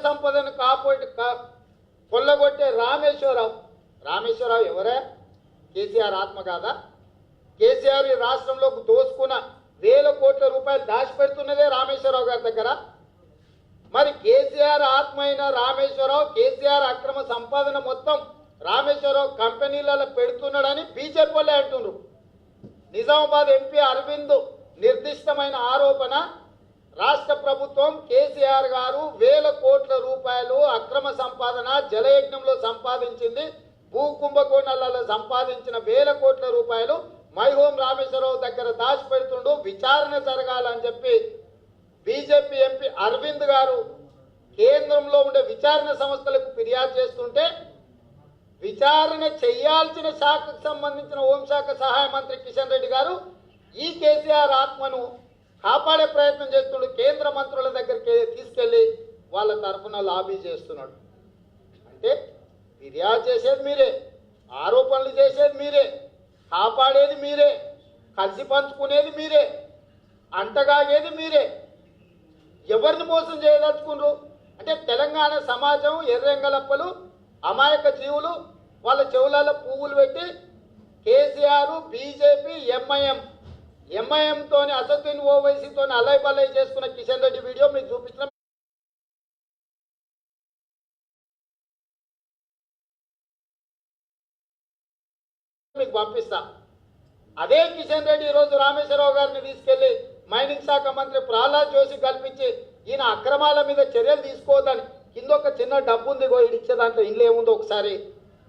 Speaker 1: సంపదను కొల్లగొట్టే రామేశ్వరరావు ఎవరే? కేసీఆర్ ఆత్మ కాదా? కేసీఆర్ ఈ రాష్ట్రంలోకి దోసుకున్న వేల కోట్ల రూపాయలు దాచిపెడుతున్నదే రామేశ్వరరావు గారి దగ్గర. మరి కేసీఆర్ ఆత్మ అయిన రామేశ్వరరావు కేసీఆర్ అక్రమ సంపాదన మొత్తం రామేశ్వరరావు కంపెనీలలో పెడుతున్నాడని బీజేపీ వాళ్ళే అంటున్నారు. నిజామాబాద్ ఎంపీ అరవింద్ నిర్దిష్టమైన ఆరోపణ, రాష్ట్ర ప్రభుత్వం కేసీఆర్ గారు వేల కోట్ల రూపాయలు అక్రమ సంపాదన జలయజ్ఞంలో సంపాదించింది, భూ కుంభకోణాలలో సంపాదించిన వేల కోట్ల రూపాయలు మైహోం రామేశ్వరరావు దగ్గర దాచిపెడుతుండు, విచారణ జరగాలని చెప్పి బీజేపీ ఎంపీ అరవింద్ గారు కేంద్రంలో ఉండే విచారణ సంస్థలకు ఫిర్యాదు చేస్తుంటే, విచారణ చేయాల్సిన శాఖకు సంబంధించిన హోంశాఖ సహాయ మంత్రి కిషన్ రెడ్డి గారు ఈ కేసీఆర్ ఆత్మను కాపాడే ప్రయత్నం చేస్తున్నాడు. కేంద్ర మంత్రుల దగ్గరికి తీసుకెళ్లి వాళ్ళ తరఫున లాబీ చేస్తున్నాడు. అంటే ఫిర్యాదు చేసేది మీరే, ఆరోపణలు చేసేది మీరే, కాపాడేది మీరే, కలిసి పంచుకునేది మీరే, అంటగాగేది మీరే. ఎవరిని మోసం చేయదలుచుకున్నారు అంటే తెలంగాణ సమాజం ఎర్రెంగలప్పలు అమాయక జీవులు వాళ్ళ చెవులలో పువ్వులు పెట్టి కేసీఆర్ బీజేపీ ఎంఐఎంతో అసదుద్దీన్ ఓవైసీతో అలై బలై చేసుకున్న కిషన్ రెడ్డి వీడియో మీకు చూపించిన మీకు పంపిస్తా. అదే కిషన్ రెడ్డి ఈరోజు రామేశ్వరరావు గారిని తీసుకెళ్లి మైనింగ్ శాఖ మంత్రి ప్రహ్లాద్ జోషి కల్పించి ఈయన అక్రమాల మీద చర్యలు తీసుకోవద్దని కింద ఒక చిన్న డబ్బు ఉంది ఇచ్చే దాంట్లో ఇంట్లో ఏముందో ఒకసారి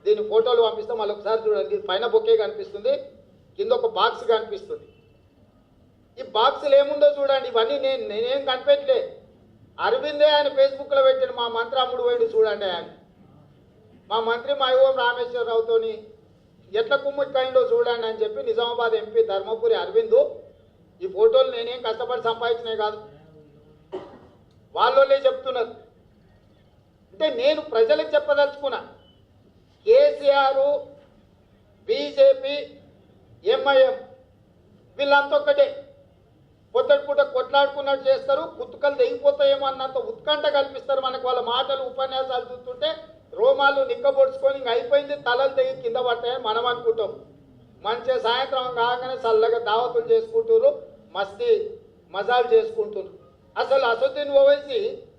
Speaker 1: దీని ఫోటోలు పంపిస్తాం, మళ్ళీ ఒకసారి చూడండి. పైన బొకే కనిపిస్తుంది, కింద ఒక బాక్స్ కనిపిస్తుంది. ఈ బాక్సులు ఏముందో చూడండి. ఇవన్నీ నేనేం కనిపెట్టలే, అరవిందే ఆయన ఫేస్బుక్లో పెట్టాడు. మా మంత్రి అమ్ముడు పోయిడు చూడండి ఆయన, మా మంత్రి మైహోం రామేశ్వరరావుతోని ఎట్లా కుమ్ముక్కైందో చూడండి అని చెప్పి నిజామాబాద్ ఎంపీ ధర్మపురి అరవింద్ ఈ ఫోటోలు నేనేం కష్టపడి సంపాదించినవి కాదు, వాళ్ళే చెప్తున్నారు. అంటే నేను ప్రజలకు చెప్పదలుచుకున్నా, కేసీఆర్ బీజేపీ ఎంఐఎం వీళ్ళంతా ఒక్కటే, పొద్దుటి పూట కొట్లాడుకున్నట్టు చేస్తారు, కుతుకలు తెగిపోతాయేమో అన్నంత ఉత్కంఠ కల్పిస్తారు మనకు. వాళ్ళ మాటలు ఉపన్యాసాలు చూస్తుంటే రోమాలు నిక్కబొడుచుకొని ఇంక అయిపోయింది, తలలు తెగి కింద పడతాయని మనం అనుకుంటాం. మంచిగా సాయంత్రం కాగానే చల్లగా దావతులు చేసుకుంటారు, మస్తీ మజాలు చేసుకుంటున్నారు. అసలు అసదుద్దీన్ ఓవైసీ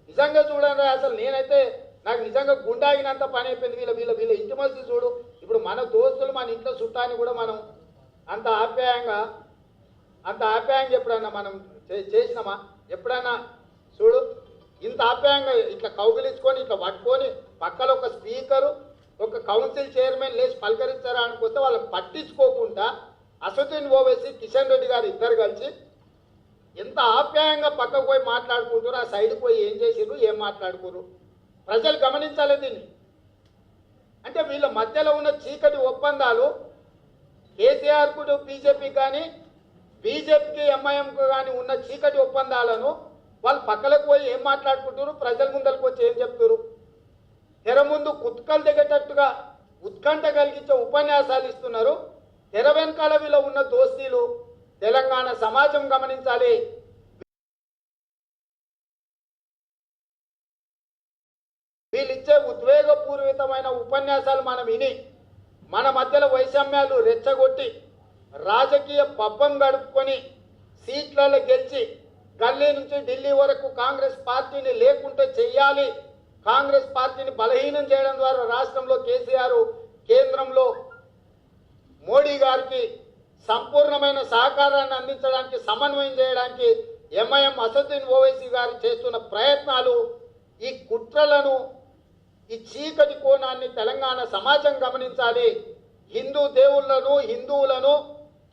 Speaker 1: నిజంగా చూడండి, అసలు నేనైతే నాకు నిజంగా గుండాగినంత పని అయిపోయింది. వీళ్ళ ఇంటిమసి చూడు. ఇప్పుడు మన దోస్తులు మన ఇంట్లో చుట్టాన్ని కూడా మనం అంత ఆప్యాయంగా ఎప్పుడైనా మనం చేసినామా? ఎప్పుడైనా చూడు, ఇంత ఆప్యాయంగా ఇట్లా కౌగిలించుకొని ఇట్లా పట్టుకొని పక్కన ఒక స్పీకరు ఒక కౌన్సిల్ చైర్మన్ లేచి పలకరించారా అనుకుంటే వాళ్ళని పట్టించుకోకుండా అసదుద్దీన్ ఓవైసీ కిషన్ రెడ్డి గారు ఇద్దరు కలిసి ఎంత ఆప్యాయంగా పక్కకు పోయి మాట్లాడుకుంటారు, ఆ సైడ్కి పోయి ఏం చేసిర్రు, ఏం మాట్లాడుకోరు, ప్రజలు గమనించాలి దీన్ని. అంటే వీళ్ళ మధ్యలో ఉన్న చీకటి ఒప్పందాలు కేసీఆర్కు బీజేపీ కానీ బీజేపీకి ఎంఐఎంకు కానీ ఉన్న చీకటి ఒప్పందాలను వాళ్ళు పక్కలకు పోయి ఏం మాట్లాడుకుంటారు, ప్రజల ముందరకు వచ్చి ఏం చెప్తారు, తెర ముందు కుత్కలు దిగేటట్టుగా ఉత్కంఠ కలిగించే ఉపన్యాసాలు ఇస్తున్నారు. తెర వెనకాల వీళ్ళు ఉన్న దోస్తీలు తెలంగాణ సమాజం గమనించాలి. వీళ్ళిచ్చే ఉద్వేగపూరితమైన ఉపన్యాసాలు మనం విని మన మధ్యలో వైషమ్యాలు రెచ్చగొట్టి రాజకీయ పబ్బం గడుపుకొని సీట్లలో గెలిచి గల్లీ నుంచి ఢిల్లీ వరకు కాంగ్రెస్ పార్టీని లేకుంటే చెయ్యాలి, కాంగ్రెస్ పార్టీని బలహీనం చేయడం ద్వారా రాష్ట్రంలో కేసీఆర్ కేంద్రంలో మోడీ గారికి సంపూర్ణమైన సహకారాన్ని అందించడానికి సమన్వయం చేయడానికి ఎంఐఎం అసదుద్దీన్ ఓవైసీ గారు చేస్తున్న ప్రయత్నాలు, ఈ కుట్రలను, ఈ చీకటి కోణాన్ని తెలంగాణ సమాజం గమనించాలి. హిందూ దేవుళ్లను హిందువులను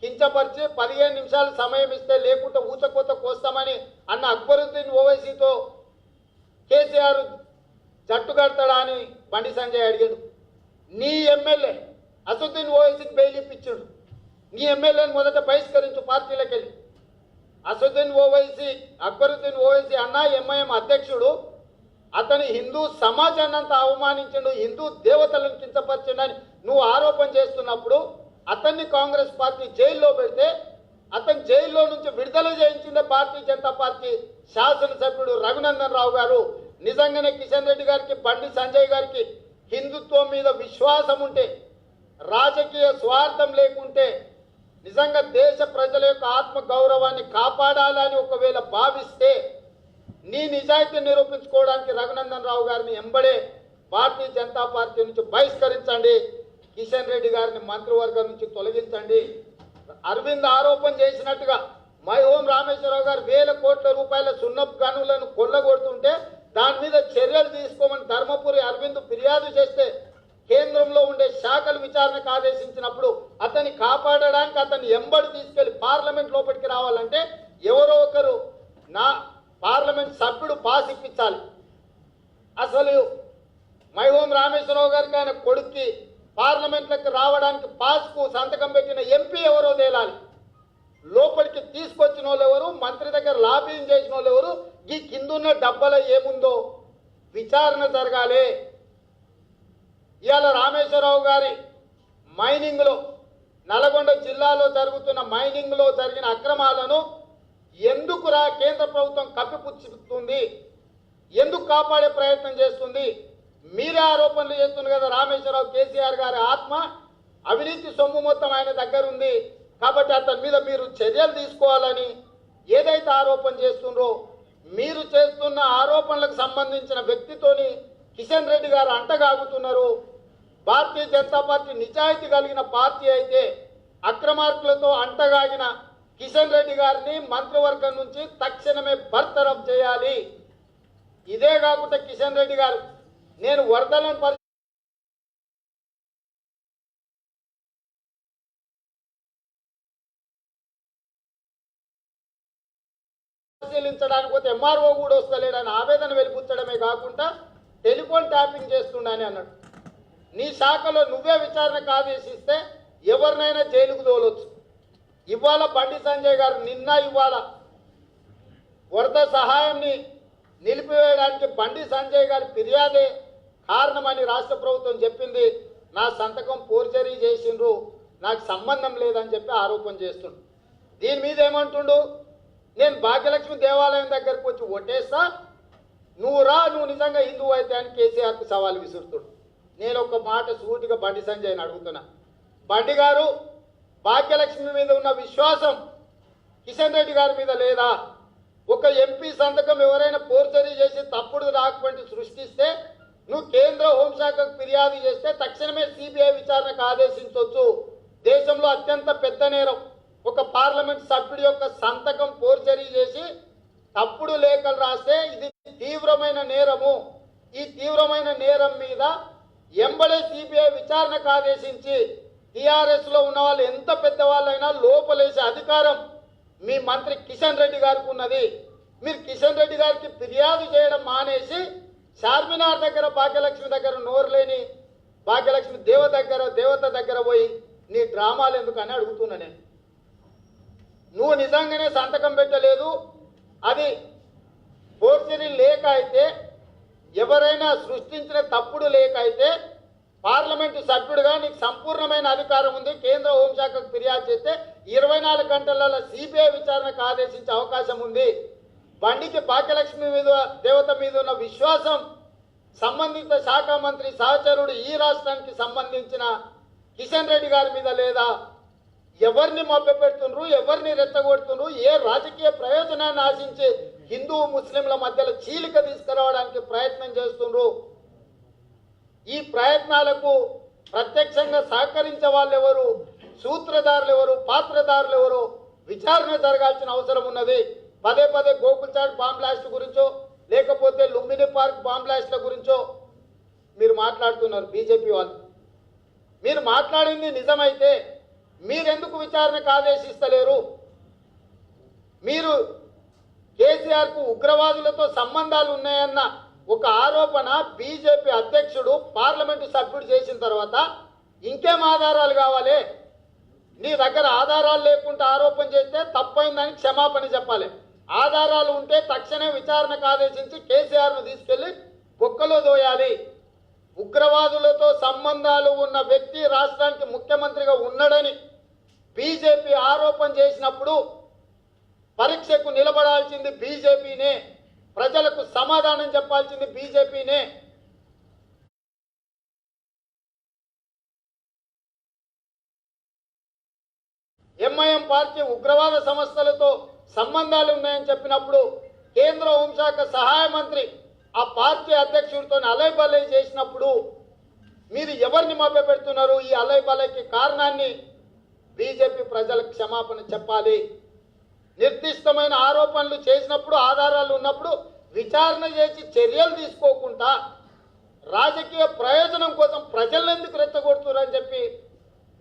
Speaker 1: కించపరిచి 15 నిమిషాలు సమయం ఇస్తే లేకుంటే ఊచకోత కోస్తామని అన్న అక్బరుద్దీన్ ఓవైసీతో కేసీఆర్ జట్టు కడతాడా అని బండి సంజయ్ అడిగాడు. నీ ఎమ్మెల్యే అసదుద్దీన్ ఓవైసీకి బెయిల్ ఇప్పించాడు. నీ ఎమ్మెల్యేని మొదట బహిష్కరించు పార్టీలకు వెళ్ళి. అసదుద్దీన్ ఓవైసీ అక్బరుద్దీన్ ఓవైసీ అన్న ఎంఐఎం అధ్యక్షుడు, అతని హిందూ సమాజాన్ని అంతా అవమానించండు, హిందూ దేవతలను కించపరిచిండని నువ్వు ఆరోపణ చేస్తున్నప్పుడు అతన్ని కాంగ్రెస్ పార్టీ జైల్లో పెడితే అతను జైల్లో నుంచి విడుదల చేయించిందే భారతీయ జనతా పార్టీ శాసనసభ్యుడు రఘునందన్ రావు గారు. నిజంగానే కిషన్ రెడ్డి గారికి బండి సంజయ్ గారికి హిందుత్వం మీద విశ్వాసం ఉంటే, రాజకీయ స్వార్థం లేకుంటే, నిజంగా దేశ ప్రజల యొక్క ఆత్మ గౌరవాన్ని కాపాడాలని ఒకవేళ భావిస్తే నీ నిజాయితీని నిరూపించుకోవడానికి రఘునందన్ రావు గారిని ఎంబడే భారతీయ జనతా పార్టీ నుంచి బహిష్కరించండి, కిషన్ రెడ్డి గారిని మంత్రివర్గం నుంచి తొలగించండి. అరవింద్ ఆరోపణ చేసినట్టుగా మైహోం రామేశ్వరరావు గారు వేల కోట్ల రూపాయల సున్నపు గనులను కొల్లగొడుతుంటే దాని మీద చర్యలు తీసుకోమని ధర్మపురి అరవింద్ ఫిర్యాదు చేస్తే కేంద్రంలో ఉండే శాఖలు విచారణకు ఆదేశించినప్పుడు అతన్ని కాపాడడానికి అతన్ని ఎంబడి తీసుకెళ్లి పార్లమెంట్ లోపలికి రావాలంటే ఎవరో ఒకరు నా పార్లమెంట్ సభ్యుడు పాస్ ఇప్పించాలి. అసలు మైహోం రామేశ్వరరావు గారికి ఆయన కొడుక్కి పార్లమెంట్లకు రావడానికి పాస్కు సంతకం పెట్టిన ఎంపీ ఎవరో తేలాలి. లోపలికి తీసుకొచ్చిన వాళ్ళు ఎవరు, మంత్రి దగ్గర లాబింగ్ చేసిన వాళ్ళు ఎవరు, ఈ కిందున్న డబ్బలో ఏముందో విచారణ జరగాలి. ఇవాళ రామేశ్వరరావు గారి మైనింగ్లో నల్గొండ జిల్లాలో జరుగుతున్న మైనింగ్లో జరిగిన అక్రమాలను ఎందుకు కేంద్ర ప్రభుత్వం కప్పిపుచ్చుతుంది, ఎందుకు కాపాడే ప్రయత్నం చేస్తుంది? మీరే ఆరోపణలు చేస్తున్నారు కదా, రామేశ్వరరావు కేసీఆర్ గారి ఆత్మ అవినీతి సొమ్ము మొత్తం ఆయన దగ్గర ఉంది కాబట్టి అతని మీద మీరు చర్యలు తీసుకోవాలని ఏదైతే ఆరోపణ చేస్తుండ్రో, మీరు చేస్తున్న ఆరోపణలకు సంబంధించిన వ్యక్తితోని కిషన్ రెడ్డి గారు అంటగాగుతున్నారు. భారతీయ జనతా పార్టీ నిజాయితీ కలిగిన పార్టీ అయితే అక్రమార్కులతో అంటగాగిన కిషన్ రెడ్డి గారిని మంత్రివర్గం నుంచి తక్షణమే బర్తరఫ్ చేయాలి. ఇదే కాకుండా కిషన్ రెడ్డి గారు నేను వరదలను పరిశీలించడానికి పోతే ఎంఆర్ఓ కూడా వస్తలేడని ఆవేదన వెలిపుచ్చడమే కాకుండా టెలిఫోన్ ట్యాపింగ్ చేస్తుండని అన్నాడు. నీ శాఖలో నువ్వే విచారణకు ఆదేశిస్తే ఎవరినైనా జైలుకు తోలొచ్చు. ఇవాళ బండి సంజయ్ గారు ఇవాళ వరద సహాయాన్ని నిలిపివేయడానికి బండి సంజయ్ గారి ఫిర్యాదే కారణమని రాష్ట్ర ప్రభుత్వం చెప్పింది. నా సంతకం ఫోర్జరీ చేసిండ్రు, నాకు సంబంధం లేదని చెప్పి ఆరోపణ చేస్తుండు. దీని మీద ఏమంటుండు, నేను భాగ్యలక్ష్మి దేవాలయం దగ్గరకు వచ్చి ఓటేస్తా, నువ్వు నిజంగా హిందువు అయితే అని కేసీఆర్కు సవాల్ విసురుతుడు. నేను ఒక మాట సూటిగా బండి సంజయ్ని అడుగుతున్నా, బండి గారు భాగ్యలక్ష్మి మీద ఉన్న విశ్వాసం కిషన్ రెడ్డి గారి మీద లేదా? ఒక ఎంపీ సంతకం ఎవరైనా ఫోర్జరీ చేసి తప్పుడు డాక్యుమెంట్ సృష్టిస్తే నువ్వు కేంద్ర హోంశాఖకు ఫిర్యాదు చేస్తే తక్షణమే సిబిఐ విచారణకు ఆదేశించవచ్చు. దేశంలో అత్యంత పెద్ద నేరం ఒక పార్లమెంట్ సభ్యుడి యొక్క సంతకం ఫోర్జరీ చేసి తప్పుడు లేఖలు రాస్తే ఇది తీవ్రమైన నేరము. ఈ తీవ్రమైన నేరం మీద ఎంబడే సిబిఐ విచారణకు ఆదేశించి టీఆర్ఎస్ లో ఉన్న వాళ్ళు ఎంత పెద్దవాళ్ళైనా లోపలేసే అధికారం మీ మంత్రి కిషన్ రెడ్డి గారికి ఉన్నది. మీరు కిషన్ రెడ్డి గారికి ఫిర్యాదు చేయడం మానేసి చార్మినార్ దగ్గర భాగ్యలక్ష్మి దగ్గర నోరు లేని భాగ్యలక్ష్మి దేవత దగ్గర పోయి నీ డ్రామాలు ఎందుకని అడుగుతున్నా నేను. నువ్వు నిజంగానే సంతకం పెట్టలేదు, అది ఫోర్జరీ లేఖ అయితే, ఎవరైనా సృష్టించిన తప్పుడు లేఖ అయితే పార్లమెంటు సభ్యుడిగా నీకు సంపూర్ణమైన అధికారం ఉంది. కేంద్ర హోంశాఖకు ఫిర్యాదు చేస్తే 24 గంటలలో సిబిఐ విచారణకు ఆదేశించే అవకాశం ఉంది. బండికి భాగ్యలక్ష్మి దేవత మీద ఉన్న విశ్వాసం సంబంధిత శాఖ మంత్రి సహచరుడు ఈ రాష్ట్రానికి సంబంధించిన కిషన్ రెడ్డి గారి మీద లేదా? ఎవరిని మభ్యపెడుతుండ్రు, ఎవరిని రెచ్చగొడుతుండ్రు, ఏ రాజకీయ ప్రయోజనాన్ని ఆశించి హిందూ ముస్లింల మధ్యలో చీలిక తీసుకురావడానికి ప్రయత్నం చేస్తుండ్రు? ఈ ప్రయత్నాలకు ప్రత్యక్షంగా సహకరించే వాళ్ళు ఎవరు, సూత్రధారులు ఎవరు, పాత్రధారులు ఎవరు విచారణ జరగాల్సిన అవసరం ఉన్నది. పదే పదే గోకుల్చాట్ బాంబ్ బ్లాస్ట్ గురించో లేకపోతే లుంబిని పార్క్ బాంబ్ బ్లాస్ట్ల గురించో మీరు మాట్లాడుతున్నారు. బీజేపీ వాళ్ళు మీరు మాట్లాడింది నిజమైతే మీరెందుకు విచారణకు ఆదేశిస్తలేరు? మీరు కేసీఆర్కు ఉగ్రవాదులతో సంబంధాలు ఉన్నాయన్న ఒక ఆరోపణ బీజేపీ అధ్యక్షుడు పార్లమెంటు సభ్యుడు చేసిన తర్వాత ఇంకేం ఆధారాలు కావాలి? నీ దగ్గర ఆధారాలు లేకుండా ఆరోపణ చేస్తే తప్పైందని క్షమాపణ చెప్పాలి. ఆధారాలు ఉంటే తక్షణమే విచారణకు ఆదేశించి కేసీఆర్ను తీసుకెళ్లి కుక్కలో దోయాలి. ఉగ్రవాదులతో సంబంధాలు ఉన్న వ్యక్తి రాష్ట్రానికి ముఖ్యమంత్రిగా ఉన్నాడని బీజేపీ ఆరోపణ చేసినప్పుడు పరీక్షకు నిలబడాల్సింది బీజేపీనే, ప్రజలకు సమాధానం చెప్పాల్సింది బీజేపీనే. ఎంఐఎం పార్టీ ఉగ్రవాద సంస్థలతో సంబంధాలు ఉన్నాయని చెప్పినప్పుడు కేంద్ర హోంశాఖ సహాయ మంత్రి ఆ పార్టీ అధ్యక్షుడితో అలైబలై చేసినప్పుడు మీరు ఎవరిని మభ్యపెడుతున్నారు? ఈ అలైబలైకి కారణాన్ని బీజేపీ ప్రజలకు క్షమాపణ చెప్పాలి. నిర్దిష్టమైన ఆరోపణలు చేసినప్పుడు, ఆధారాలు ఉన్నప్పుడు విచారణ చేసి చర్యలు తీసుకోకుండా రాజకీయ ప్రయోజనం కోసం ప్రజలను ఎందుకు రెచ్చగొడుతున్నారని చెప్పి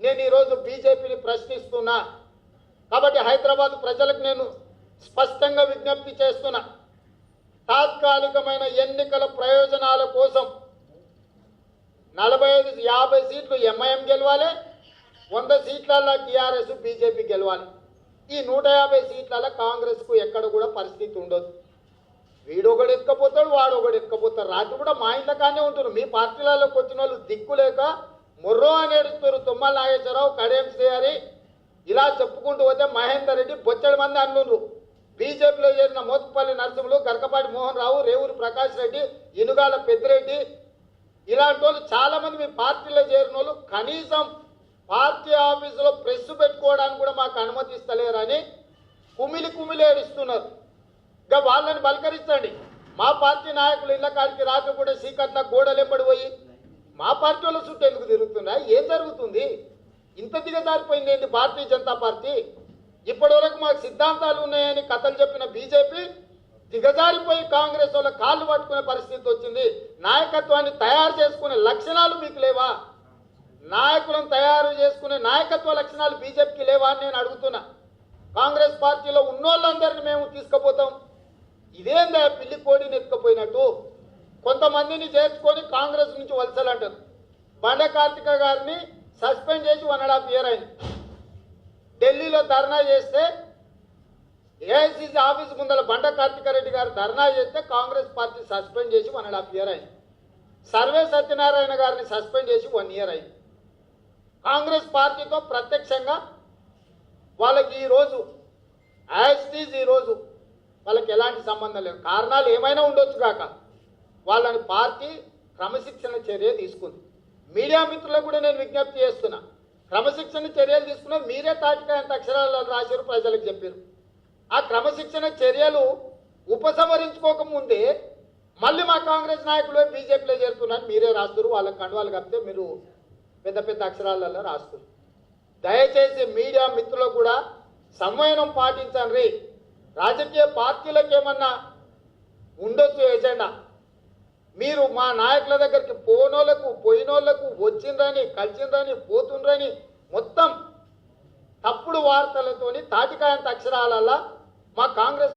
Speaker 1: నేను ఈరోజు బీజేపీని ప్రశ్నిస్తున్నా. కాబట్టి హైదరాబాద్ ప్రజలకు నేను స్పష్టంగా విజ్ఞప్తి చేస్తున్నా, తాత్కాలికమైన ఎన్నికల ప్రయోజనాల కోసం 45-50 సీట్లు ఎంఐఎం గెలవాలి, 100 సీట్లలో టీఆర్ఎస్ బీజేపీ గెలవాలి. ఈ 150 సీట్లలో కాంగ్రెస్కు ఎక్కడ కూడా పరిస్థితి ఉండదు. వీడొకడు ఎత్తుకపోతాడు, వాడు ఒకడు ఎత్తుకపోతాడు. రాత్రి కూడా మా ఇంట్లో కానీ ఉంటున్నారు. మీ పార్టీలలోకి వచ్చిన వాళ్ళు దిక్కులేక మొర్రో అని ఏడుస్తారు. తుమ్మల నాగేశ్వరరావు, కడియం శ్రీహరి, ఇలా చెప్పుకుంటూ పోతే మహేందర్ రెడ్డి బొచ్చడి మంది అన్నుండ్రు. బీజేపీలో చేరిన మోత్పల్లి నరసింహులు, గరకపాటి మోహన్ రావు, రేవూరి ప్రకాష్ రెడ్డి, ఇనుగాల పెద్దిరెడ్డి, ఇలాంటి వాళ్ళు చాలామంది మీ పార్టీలో చేరిన వాళ్ళు కనీసం పార్టీ ఆఫీసులో ప్రెస్ పెట్టుకోవడానికి కూడా మాకు అనుమతిస్తలేరని కుమిలి ఏడుస్తున్నారు. ఇక వాళ్ళని బలకరించండి. మా పార్టీ నాయకులు ఇళ్ళ కాడికి రాత్రి కూడా సీకట్ల గోడలెంబడి పోయి మా పార్టీ వాళ్ళ చుట్టూ ఎందుకు తిరుగుతున్నా? ఏం జరుగుతుంది? ఇంత దిగజారిపోయింది ఏంటి భారతీయ జనతా పార్టీ? ఇప్పటివరకు మాకు సిద్ధాంతాలు ఉన్నాయని కథలు చెప్పిన బీజేపీ దిగజారిపోయి కాంగ్రెస్ వాళ్ళ కాళ్ళు పట్టుకునే పరిస్థితి వచ్చింది. నాయకత్వాన్ని తయారు చేసుకునే లక్షణాలు మీకు లేవా? నాయకులను తయారు చేసుకునే నాయకత్వ లక్షణాలు బీజేపీకి లేవా అని నేను అడుగుతున్నా. కాంగ్రెస్ పార్టీలో ఉన్నోళ్ళందరినీ మేము తీసుకుపోతాం. ఇదేందా పిల్లి కోడిని ఎత్తుకుపోయినట్టు? కొంతమందిని చేర్చుకొని కాంగ్రెస్ నుంచి వలసలంటారు. బండ కార్తిక గారిని సస్పెండ్ చేసి 1.5 years అయింది. ఢిల్లీలో ధర్నా చేస్తే ఏఐసీసీ ఆఫీస్ ముందర బండ కార్తికారెడ్డి గారు ధర్నా చేస్తే కాంగ్రెస్ పార్టీ సస్పెండ్ చేసి 1.5 years అయింది. సర్వే సత్యనారాయణ గారిని సస్పెండ్ చేసి 1 year అయింది. కాంగ్రెస్ పార్టీతో ప్రత్యక్షంగా వాళ్ళకి ఈరోజు యాస్టీజ్ ఈరోజు వాళ్ళకి ఎలాంటి సంబంధం లేదు. కారణాలు ఏమైనా ఉండొచ్చు కాక వాళ్ళని పార్టీ క్రమశిక్షణ చర్య తీసుకుంది. మీడియా మిత్రులకు కూడా నేను విజ్ఞప్తి చేస్తున్నా, క్రమశిక్షణ చర్యలు తీసుకున్నా. మీరే తాటికాయంత అక్షరాలు రాశారు, ప్రజలకు చెప్పారు. ఆ క్రమశిక్షణ చర్యలు ఉపసంహరించుకోకముందే మళ్ళీ మా కాంగ్రెస్ నాయకులు బీజేపీలో చేరుతున్నారు. మీరే రాస్తారు, వాళ్ళకి కండువాలు కప్పితే మీరు పెద్ద పెద్ద అక్షరాలలో రాస్తారు. దయచేసి మీడియా మిత్రులకు కూడా సంయమనం పాటించండి. రాజకీయ పార్టీలకు ఏమన్నా ఉండొచ్చు ఎజెండా. మీరు మా నాయకుల దగ్గరికి పోయినోళ్లకు వచ్చిండ్రని, కలిసిండ్రని, పోతుండ్రని మొత్తం తప్పుడు వార్తలతోని తాటికాయంత అక్షరాలల్లా మా కాంగ్రెస్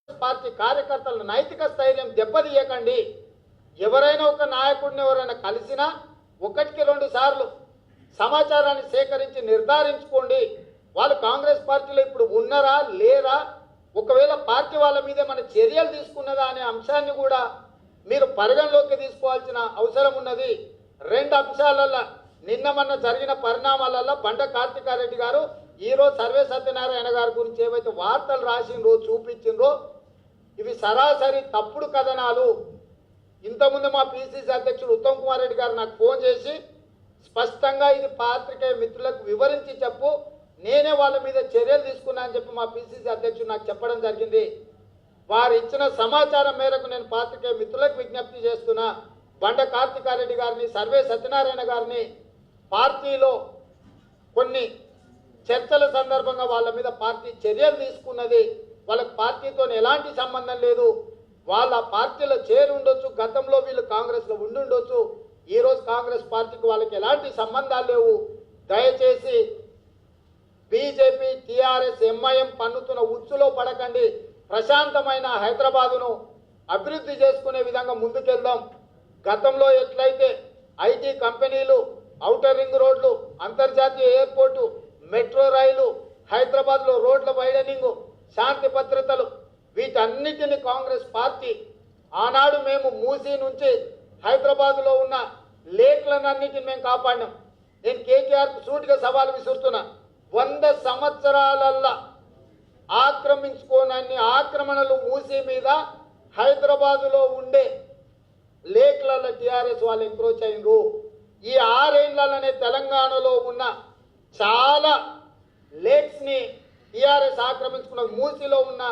Speaker 1: పార్టీ కార్యకర్తల నైతిక స్థైర్యం దెబ్బతీయకండి. ఎవరైనా ఒక నాయకుడిని ఎవరైనా కలిసినా 1-2 సార్లు సమాచారాన్ని సేకరించి నిర్ధారించుకోండి. వాళ్ళు కాంగ్రెస్ పార్టీలో ఇప్పుడు ఉన్నారా లేరా, ఒకవేళ పార్టీ వాళ్ళ మీద మన చర్యలు తీసుకున్నదా అనే అంశాన్ని కూడా మీరు పరిగణలోకి తీసుకోవాల్సిన అవసరం ఉన్నది. 2 అంశాలల్లో నిన్న మొన్న జరిగిన పరిణామాలలో బండ కార్తికారెడ్డి గారు ఈరోజు సర్వే సత్యనారాయణ గారి గురించి ఏవైతే వార్తలు రాసిండ్రో చూపించిండ్రో ఇవి సరాసరి తప్పుడు కథనాలు. ఇంతకుముందు మా పిసిసి అధ్యక్షుడు ఉత్తమ్ కుమార్ రెడ్డి గారు నాకు ఫోన్ చేసి స్పష్టంగా ఇది పాత్రికేయ మిత్రులకు వివరించి చెప్పు, నేనే వాళ్ళ మీద చర్యలు తీసుకున్నా అని చెప్పి మా పిసిసి అధ్యక్షుడు నాకు చెప్పడం జరిగింది. వారు ఇచ్చిన సమాచారం మేరకు నేను పాత్రికేయ మిత్రులకు విజ్ఞప్తి చేస్తున్నా. బండ కార్తికారెడ్డి గారిని, సర్వే సత్యనారాయణ గారిని పార్టీలో కొన్ని చర్చల సందర్భంగా వాళ్ళ మీద పార్టీ చర్యలు తీసుకున్నది. వాళ్ళకి పార్టీతో ఎలాంటి సంబంధం లేదు. వాళ్ళ పార్టీలో చేరి ఉండొచ్చు, గతంలో వీళ్ళు కాంగ్రెస్లో ఉండుండొచ్చు. ఈరోజు కాంగ్రెస్ పార్టీకి వాళ్ళకి ఎలాంటి సంబంధాలు లేవు. దయచేసి బీజేపీ, టీఆర్ఎస్, ఎంఐఎం పన్నుతున్న ఉచ్చులో పడకండి. ప్రశాంతమైన హైదరాబాదును అభివృద్ధి చేసుకునే విధంగా ముందుకెళ్దాం. గతంలో ఎట్లయితే ఐటీ కంపెనీలు, ఔటర్ రింగ్ రోడ్లు, అంతర్జాతీయ ఎయిర్పోర్టు, మెట్రో రైలు, హైదరాబాద్లో రోడ్ల వైడనింగ్, శాంతి భద్రతలు, వీటన్నిటిని కాంగ్రెస్ పార్టీ ఆనాడు మేము మూసీ నుంచి హైదరాబాద్లో ఉన్న లేక్లన్నిటిని మేము కాపాడినాం. నేను కేటీఆర్కు సూటిగా సవాలు విసురుతున్నా. 100 సంవత్సరాలల్లా ఆక్రమించుకోనన్ని ఆక్రమణలు మూసీ మీద హైదరాబాదులో ఉండే లేక్లలో టీఆర్ఎస్ వాళ్ళు ఎంక్రోచ్ అయినరు. ఈ 6 ఏళ్లలోనే తెలంగాణలో ఉన్న చాలా లేక్స్ని టీఆర్ఎస్ ఆక్రమించుకున్న మూసీలో ఉన్న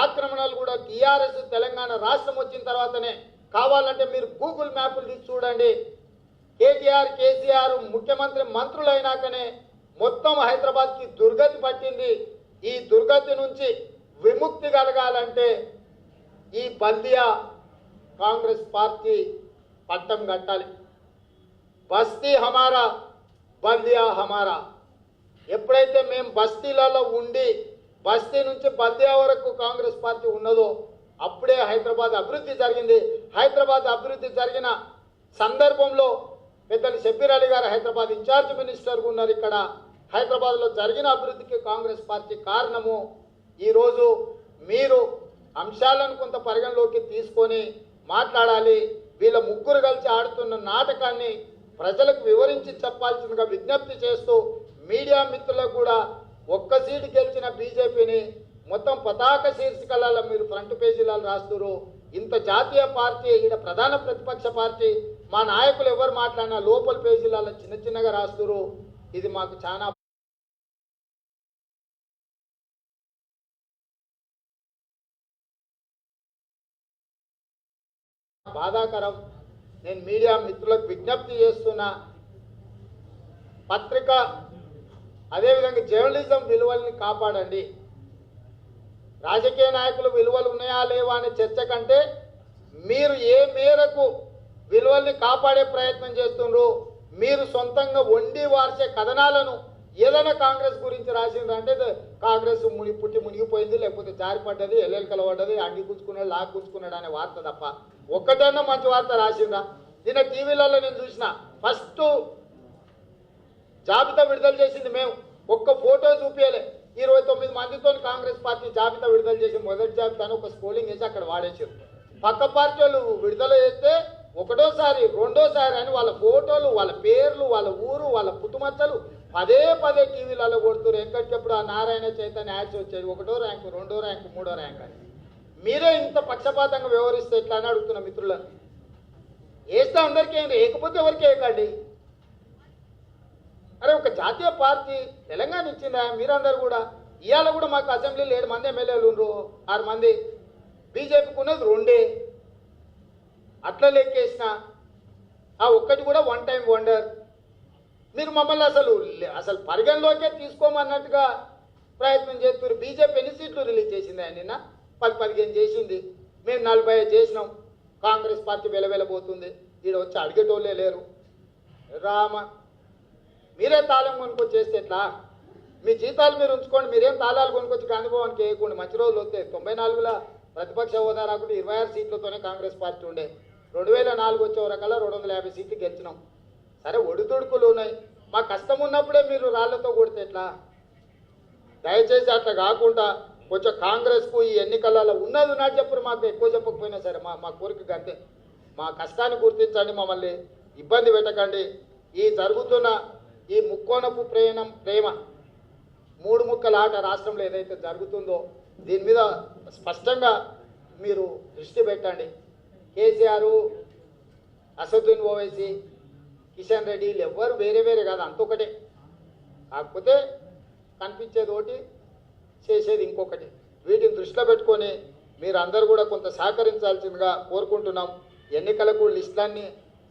Speaker 1: ఆక్రమణలు కూడా టీఆర్ఎస్ తెలంగాణ రాష్ట్రం వచ్చిన తర్వాతనే. కావాలంటే మీరు గూగుల్ మ్యాప్లు తీసి చూడండి. కేసీఆర్ ముఖ్యమంత్రి మంత్రులైనాకనే మొత్తం హైదరాబాద్కి దుర్గతి పట్టింది. ఈ దుర్గతి నుంచి విముక్తి కలగాలంటే ఈ బల్దియా కాంగ్రెస్ పార్టీ పట్టం కట్టాలి. బస్తీ హమారా, బల్దియా హమారా. ఎప్పుడైతే మేము బస్తీలలో ఉండి బస్తీ నుంచి బల్దియా వరకు కాంగ్రెస్ పార్టీ ఉన్నదో అప్పుడే హైదరాబాద్ అభివృద్ధి జరిగింది. హైదరాబాద్ అభివృద్ధి జరిగిన సందర్భంలో పెద్దలు షబ్బీర్ అలీ గారు హైదరాబాద్ ఇన్ఛార్జ్ మినిస్టర్గా ఉన్నారు. ఇక్కడ హైదరాబాద్లో జరిగిన అభివృద్ధికి కాంగ్రెస్ పార్టీ కారణము. ఈరోజు మీరు అంశాలను కొంత పరిగణలోకి తీసుకొని మాట్లాడాలి. వీళ్ళ ముగ్గురు కలిసి ఆడుతున్న నాటకాన్ని ప్రజలకు వివరించి చెప్పాల్సిందిగా విజ్ఞప్తి చేస్తూ, మీడియా మిత్రులకు కూడా ఒక్క సీటు గెలిచిన బీజేపీని మొత్తం పతాక శీర్షికలలో మీరు ఫ్రంట్ పేజీలలో రాస్తున్నారు. ఇంత జాతీయ పార్టీ, ఈడ ప్రధాన ప్రతిపక్ష పార్టీ, మా నాయకులు ఎవరు మాట్లాడినా లోపల పేజీలలో చిన్న చిన్నగా రాస్తున్నారు. ఇది మాకు చాలా బాధాకరం. నేను మీడియా మిత్రులకు విజ్ఞప్తి చేస్తున్నా, పత్రిక అదేవిధంగా జర్నలిజం విలువల్ని కాపాడండి. రాజకీయ నాయకులు విలువలు ఉన్నాయా లేవా అనే చర్చ కంటే మీరు ఏ మేరకు విలువల్ని కాపాడే ప్రయత్నం చేస్తున్నారు, మీరు సొంతంగా వండి వార్చే కథనాలను ఏదైనా కాంగ్రెస్ గురించి రాసిందంటే కాంగ్రెస్ పుట్టి మునిగిపోయింది, లేకపోతే జారిపడ్డది, ఎల్లెలు కలవడ్డది, అంగి గుంజుకున్నాడు, లాగ్ గుంజుకున్నాడు అనే వార్త తప్ప ఒక్కటన్నా మంచి వార్త రాసిందా? నిన్న టీవీలలో నేను చూసిన ఫస్ట్ జాబితా విడుదల చేసింది మేము, ఒక్క ఫోటో చూపించలే. 29 మందితో కాంగ్రెస్ పార్టీ జాబితా విడుదల చేసి మొదటి జాబితాను ఒక స్కోలింగ్ వేసి అక్కడ వాడేసారు. పక్క పార్టీ వాళ్ళు విడుదల చేస్తే ఒకటోసారి రెండోసారి అని వాళ్ళ ఫోటోలు, వాళ్ళ పేర్లు, వాళ్ళ ఊరు, వాళ్ళ పుట్టుమచ్చలు పదే టీవీలలో కొడుతున్నారు. ఎక్కడికెప్పుడు ఆ నారాయణ చైతన్య యాడ్స్ వచ్చేది, 1వ ర్యాంకు, 2వ ర్యాంకు, 3వ ర్యాంక్ అని. మీరే ఇంత పక్షపాతంగా వ్యవహరిస్తే ఎట్లా అని అడుగుతున్న మిత్రులను. వేస్తే అందరికీ ఏంటి, వేయకపోతే ఎవరికి వేయకండి. అరే ఒక జాతీయ పార్టీ తెలంగాణ ఇచ్చిందా? మీరందరూ కూడా ఇవాళ కూడా మాకు అసెంబ్లీలో 7 మంది ఎమ్మెల్యేలు ఉన్నారు, 6 మంది. బీజేపీకి ఉన్నది 2. అట్లా లెక్కేసిన ఆ ఒక్కటి కూడా వన్ టైం వండర్. మీరు మమ్మల్ని అసలు పరిగణలోకే తీసుకోమన్నట్టుగా ప్రయత్నం చేస్తున్నారు. బీజేపీ ఎన్ని సీట్లు రిలీజ్ చేసింది? ఆయన నిన్న 10-15 చేసింది. మేము 45 చేసినాం. కాంగ్రెస్ పార్టీ వెలవెలబోతుంది. ఈడ వచ్చి అడిగేటోళ్ళే లేరు. రామ, మీరే తాళం కొనుక్కొచ్చి చేస్తే ఎట్లా? మీ జీతాలు మీరు ఉంచుకోండి, మీరేం తాళాలు కొనుక్కొచ్చి గాంధీభవన్కి వేయకుండా. మంచి రోజులు వస్తే 94లో ప్రతిపక్ష హోదా రాకుండా 26 సీట్లతోనే కాంగ్రెస్ పార్టీ ఉండే. 2004 వచ్చే వరకల్లా 250 సీట్లు గెలిచినాం. సరే ఒడిదుడుకులు ఉన్నాయి, మా కష్టం ఉన్నప్పుడే మీరు రాళ్లతో కొడితే ఎట్లా? దయచేసి అట్లా కాకుండా కొంచెం కాంగ్రెస్కు ఈ ఎన్నికలలో ఉన్నది ఉన్నట్టు చెప్పరు. మాకు ఎక్కువ చెప్పకపోయినా సరే మా కోరిక అంతే. మా కష్టాన్ని గుర్తించండి, మమ్మల్ని ఇబ్బంది పెట్టకండి. ఈ జరుగుతున్న ఈ ముక్కోనపు ప్రేమ 3 ముక్కల ఆట రాష్ట్రంలో ఏదైతే జరుగుతుందో దీని మీద స్పష్టంగా మీరు దృష్టి పెట్టండి. కేసీఆర్, అసదుద్దీన్ ఓవైసీ, కిషన్ రెడ్డి వీళ్ళు ఎవ్వరు వేరే కాదు, అంతొకటే. కాకపోతే కనిపించేది ఒకటి, చేసేది ఇంకొకటి. వీటిని దృష్టిలో పెట్టుకొని మీరు అందరూ కూడా కొంత సహకరించాల్సిందిగా కోరుకుంటున్నాం. ఎన్నికలకు లిస్టులన్నీ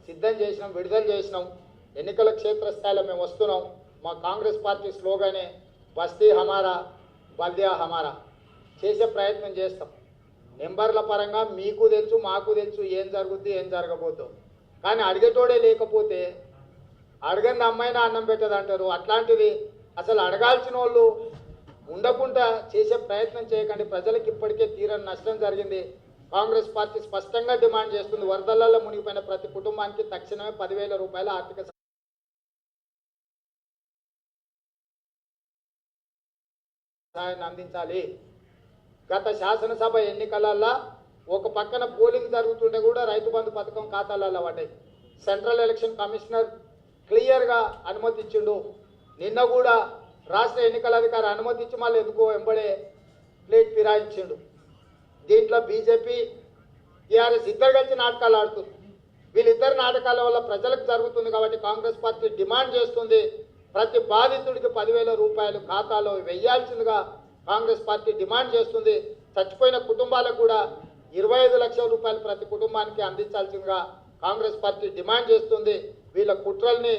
Speaker 1: సిద్ధం చేసినాం, విడుదల చేసినాం. ఎన్నికల క్షేత్రస్థాయిలో మేము వస్తున్నాం. మా కాంగ్రెస్ పార్టీ స్లోగానే బస్తీ హమారా, బల్దియా హమారా. చేసే ప్రయత్నం చేస్తాం. నెంబర్ల పరంగా మీకు తెలుసు, మాకు తెలుసు ఏం జరుగుద్ది, ఏం జరగబోద్దు. కానీ అడిగేటోడే లేకపోతే అడగని అమ్మాయినా అన్నం పెట్టదంటారు. అట్లాంటిది అసలు అడగాల్సిన వాళ్ళు ఉండకుండా చేసే ప్రయత్నం చేయకండి. ప్రజలకు ఇప్పటికే తీరని నష్టం జరిగింది. కాంగ్రెస్ పార్టీ స్పష్టంగా డిమాండ్ చేస్తుంది, వరదలలో మునిగిపోయిన ప్రతి కుటుంబానికి తక్షణమే 10,000 రూపాయల ఆర్థిక సహాయాన్ని అందించాలి. గత శాసనసభ ఎన్నికలలో ఒక పక్కన పోలింగ్ జరుగుతుంటే కూడా రైతు బంధు పథకం ఖాతాలలో పడ్డాయి. సెంట్రల్ ఎలక్షన్ కమిషనర్ క్లియర్గా అనుమతి ఇచ్చిండు. నిన్న కూడా రాష్ట్ర ఎన్నికల అధికారి అనుమతి ఇచ్చి మళ్ళీ ఎందుకో వెంబడే ప్లేట్ ఫిరాయించిండు. దీంట్లో బీజేపీ టీఆర్ఎస్ ఇద్దరు కలిసి నాటకాలు ఆడుతుంది. వీళ్ళిద్దరు నాటకాల వల్ల ప్రజలకు జరుగుతుంది కాబట్టి కాంగ్రెస్ పార్టీ డిమాండ్ చేస్తుంది, ప్రతి బాధితుడికి 10,000 రూపాయలు ఖాతాలో వెయ్యాల్సిందిగా కాంగ్రెస్ పార్టీ డిమాండ్ చేస్తుంది. చచ్చిపోయిన కుటుంబాలకు కూడా 25 లక్షల రూపాయలు ప్రతి కుటుంబానికి అందించాల్సిందిగా కాంగ్రెస్ పార్టీ డిమాండ్ చేస్తుంది. వీళ్ళ కుట్రల్ని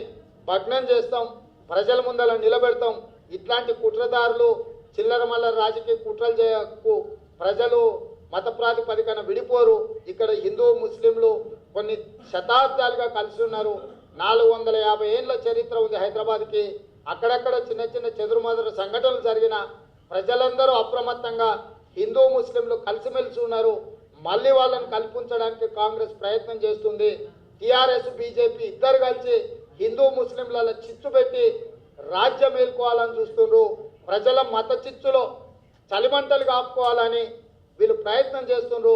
Speaker 1: భగ్నం చేస్తాం, ప్రజల ముందర నిలబెడతాం. ఇట్లాంటి కుట్రదారులు చిల్లర మల్లర రాజకీయ కుట్రలు చేయకు ప్రజలు మత ప్రాతిపదికన విడిపోరు. ఇక్కడ హిందూ ముస్లింలు కొన్ని శతాబ్దాలుగా కలిసి ఉన్నారు. 450 ఏళ్ళ చరిత్ర ఉంది హైదరాబాద్కి. అక్కడక్కడ చిన్న చిన్న చెదురుమదురు సంఘటనలు జరిగిన ప్రజలందరూ అప్రమత్తంగా హిందూ ముస్లింలు కలిసిమెలిసి ఉన్నారు. మళ్ళీ వాళ్ళని కల్పించడానికి కాంగ్రెస్ ప్రయత్నం చేస్తుంది. టీఆర్ఎస్ బీజేపీ ఇద్దరు కలిసి హిందూ ముస్లింల చిచ్చు పెట్టి రాజ్యం మేల్కోవాలని చూస్తున్నారు. ప్రజల మత చిచ్చులో చలిమంటలు కాపుకోవాలని వీళ్ళు ప్రయత్నం చేస్తున్నారు.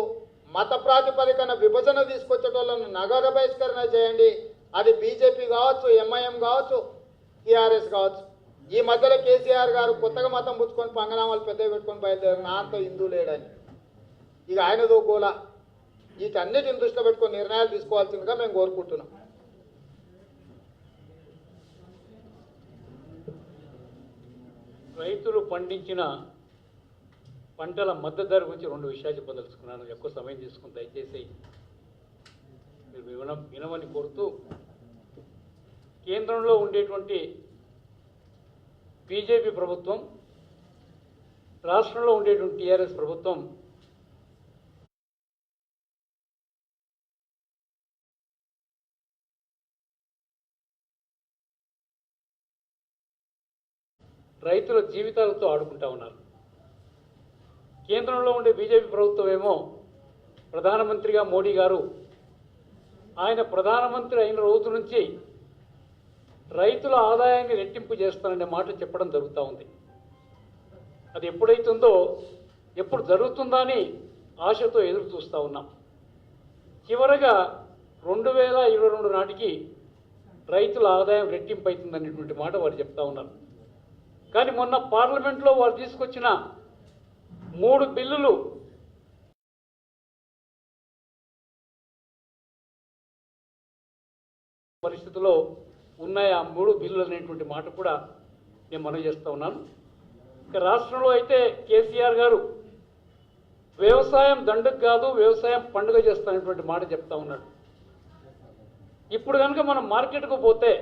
Speaker 1: మత ప్రాతిపదికన విభజన తీసుకొచ్చేటోళ్ళను నగర బహిష్కరణ చేయండి. అది బీజేపీ కావచ్చు, ఎంఐఎం కావచ్చు, టీఆర్ఎస్ కావచ్చు. ఈ మధ్యలో కేసీఆర్ గారు కొత్తగా మతం పుచ్చుకొని పంగనామాలు పెద్దవి పెట్టుకొని బయలుదేరారు, నా అంత హిందూ లేడని. ఇక ఆయనదో గోల. వీటన్నిటిని దృష్టిలో పెట్టుకొని నిర్ణయాలు తీసుకోవాల్సిందిగా మేము కోరుకుంటున్నాం.
Speaker 2: రైతులు పండించిన పంటల మద్దతు ధర గురించి 2 విషయాలు చెప్పదలుచుకున్నాను. ఎక్కువ సమయం తీసుకుని దయచేసి మీరు వినమని కోరుతూ, కేంద్రంలో ఉండేటువంటి బీజేపీ ప్రభుత్వం, రాష్ట్రంలో ఉండేటువంటి టీఆర్ఎస్ ప్రభుత్వం రైతుల జీవితాలతో ఆడుకుంటా ఉన్నారు. కేంద్రంలో ఉండే బీజేపీ ప్రభుత్వం ఏమో ప్రధానమంత్రిగా మోడీ గారు ఆయన ప్రధానమంత్రి అయిన రోజు నుంచి రైతుల ఆదాయాన్ని రెట్టింపు చేస్తాననే మాట చెప్పడం జరుగుతూ ఉంది. అది ఎప్పుడైతుందో, ఎప్పుడు జరుగుతుందా అని ఆశతో ఎదురు చూస్తూ ఉన్నాం. చివరగా 2022 నాటికి రైతుల ఆదాయం రెట్టింపు అవుతుందనేటువంటి మాట వారు చెప్తా ఉన్నారు. కానీ మొన్న పార్లమెంట్లో వారు తీసుకొచ్చిన 3 బిల్లులు పరిస్థితిలో ఉన్నాయి. ఆ 3 బిల్లులు అనేటువంటి మాట కూడా నేను మనవి చేస్తూ ఉన్నాను. ఇక రాష్ట్రంలో అయితే కేసీఆర్ గారు వ్యవసాయం దండకు కాదు, వ్యవసాయం పండుగ చేస్తానటువంటి మాట చెప్తా ఉన్నాడు. ఇప్పుడు కనుక మనం మార్కెట్కు పోతే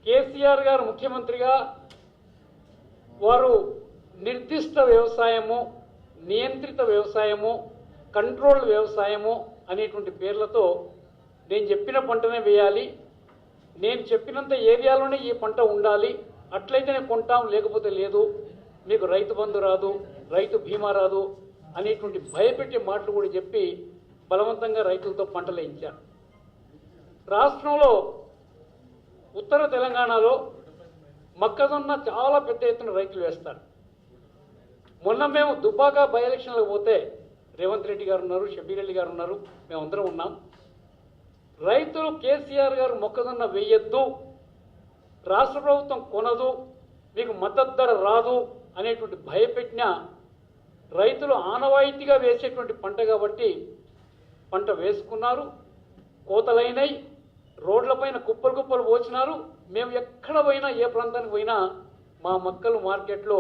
Speaker 2: కేసీఆర్ గారు ముఖ్యమంత్రిగా వారు నిర్దిష్ట వ్యవసాయము, నియంత్రిత వ్యవసాయము, కంట్రోల్డ్ వ్యవసాయము అనేటువంటి పేర్లతో నేను చెప్పిన పంటనే వేయాలి, నేను చెప్పినంత ఏరియాలోనే ఈ పంట ఉండాలి, అట్లయితేనే కొంటాం, లేకపోతే లేదు, మీకు రైతు బంధు రాదు, రైతు బీమా రాదు అనేటువంటి భయపెట్టే మాటలు కూడా చెప్పి బలవంతంగా రైతులతో పంటలు వేయించారు. రాష్ట్రంలో ఉత్తర తెలంగాణలో మొక్కజొన్న చాలా పెద్ద ఎత్తున రైతులు వేస్తారు. మొన్న మేము దుబ్బాక బై ఎలక్షన్లకు పోతే రేవంత్ రెడ్డి గారు ఉన్నారు, షబీర్ అలీ గారు ఉన్నారు, మేమందరం ఉన్నాం. రైతులు కేసీఆర్ గారు మొక్కజొన్న వేయొద్దు, రాష్ట్ర ప్రభుత్వం కొనదు, మీకు మద్దతు ధర రాదు అనేటువంటి భయపెట్టిన రైతులు ఆనవాయితీగా వేసేటువంటి పంట కాబట్టి పంట వేసుకున్నారు, కోతలైనాయి, రోడ్లపైన కుప్పలు కుప్పలు పోచినారు. మేము ఎక్కడ పోయినా, ఏ ప్రాంతానికి పోయినా మా మొక్కలు మార్కెట్లో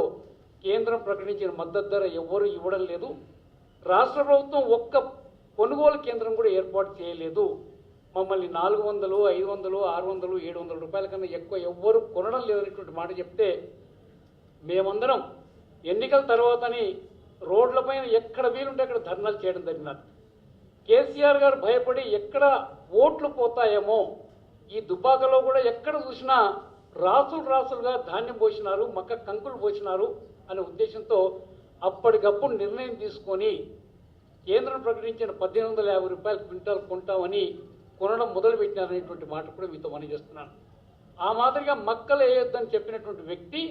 Speaker 2: కేంద్రం ప్రకటించిన మద్దతు ధర ఎవ్వరూ ఇవ్వడం లేదు. రాష్ట్ర ప్రభుత్వం ఒక్క కొనుగోలు కేంద్రం కూడా ఏర్పాటు చేయలేదు. మమ్మల్ని 400, 500, 600, 700 రూపాయల కన్నా ఎక్కువ ఎవ్వరూ కొనడం లేదనేటువంటి మాట చెప్తే మేమందరం ఎన్నికల తర్వాతని రోడ్లపైన ఎక్కడ వీలుంటే అక్కడ ధర్నాలు చేయడం జరిగినారు. కేసీఆర్ గారు భయపడి ఎక్కడ ఓట్లు పోతాయేమో, ఈ దుబ్బాకలో కూడా ఎక్కడ చూసినా రాసులుగా ధాన్యం పోసినారు, మక్క కంకులు పోసినారు అనే ఉద్దేశంతో అప్పటికప్పుడు నిర్ణయం తీసుకొని కేంద్రం ప్రకటించిన 1850 రూపాయల క్వింటాల్ కొంటామని కొనడం మొదలుపెట్టినారనేటువంటి మాట కూడా మీతో మనవి చేస్తున్నాను. ఆ మాదిరిగా మక్కలు వేయొద్దని చెప్పినటువంటి వ్యక్తి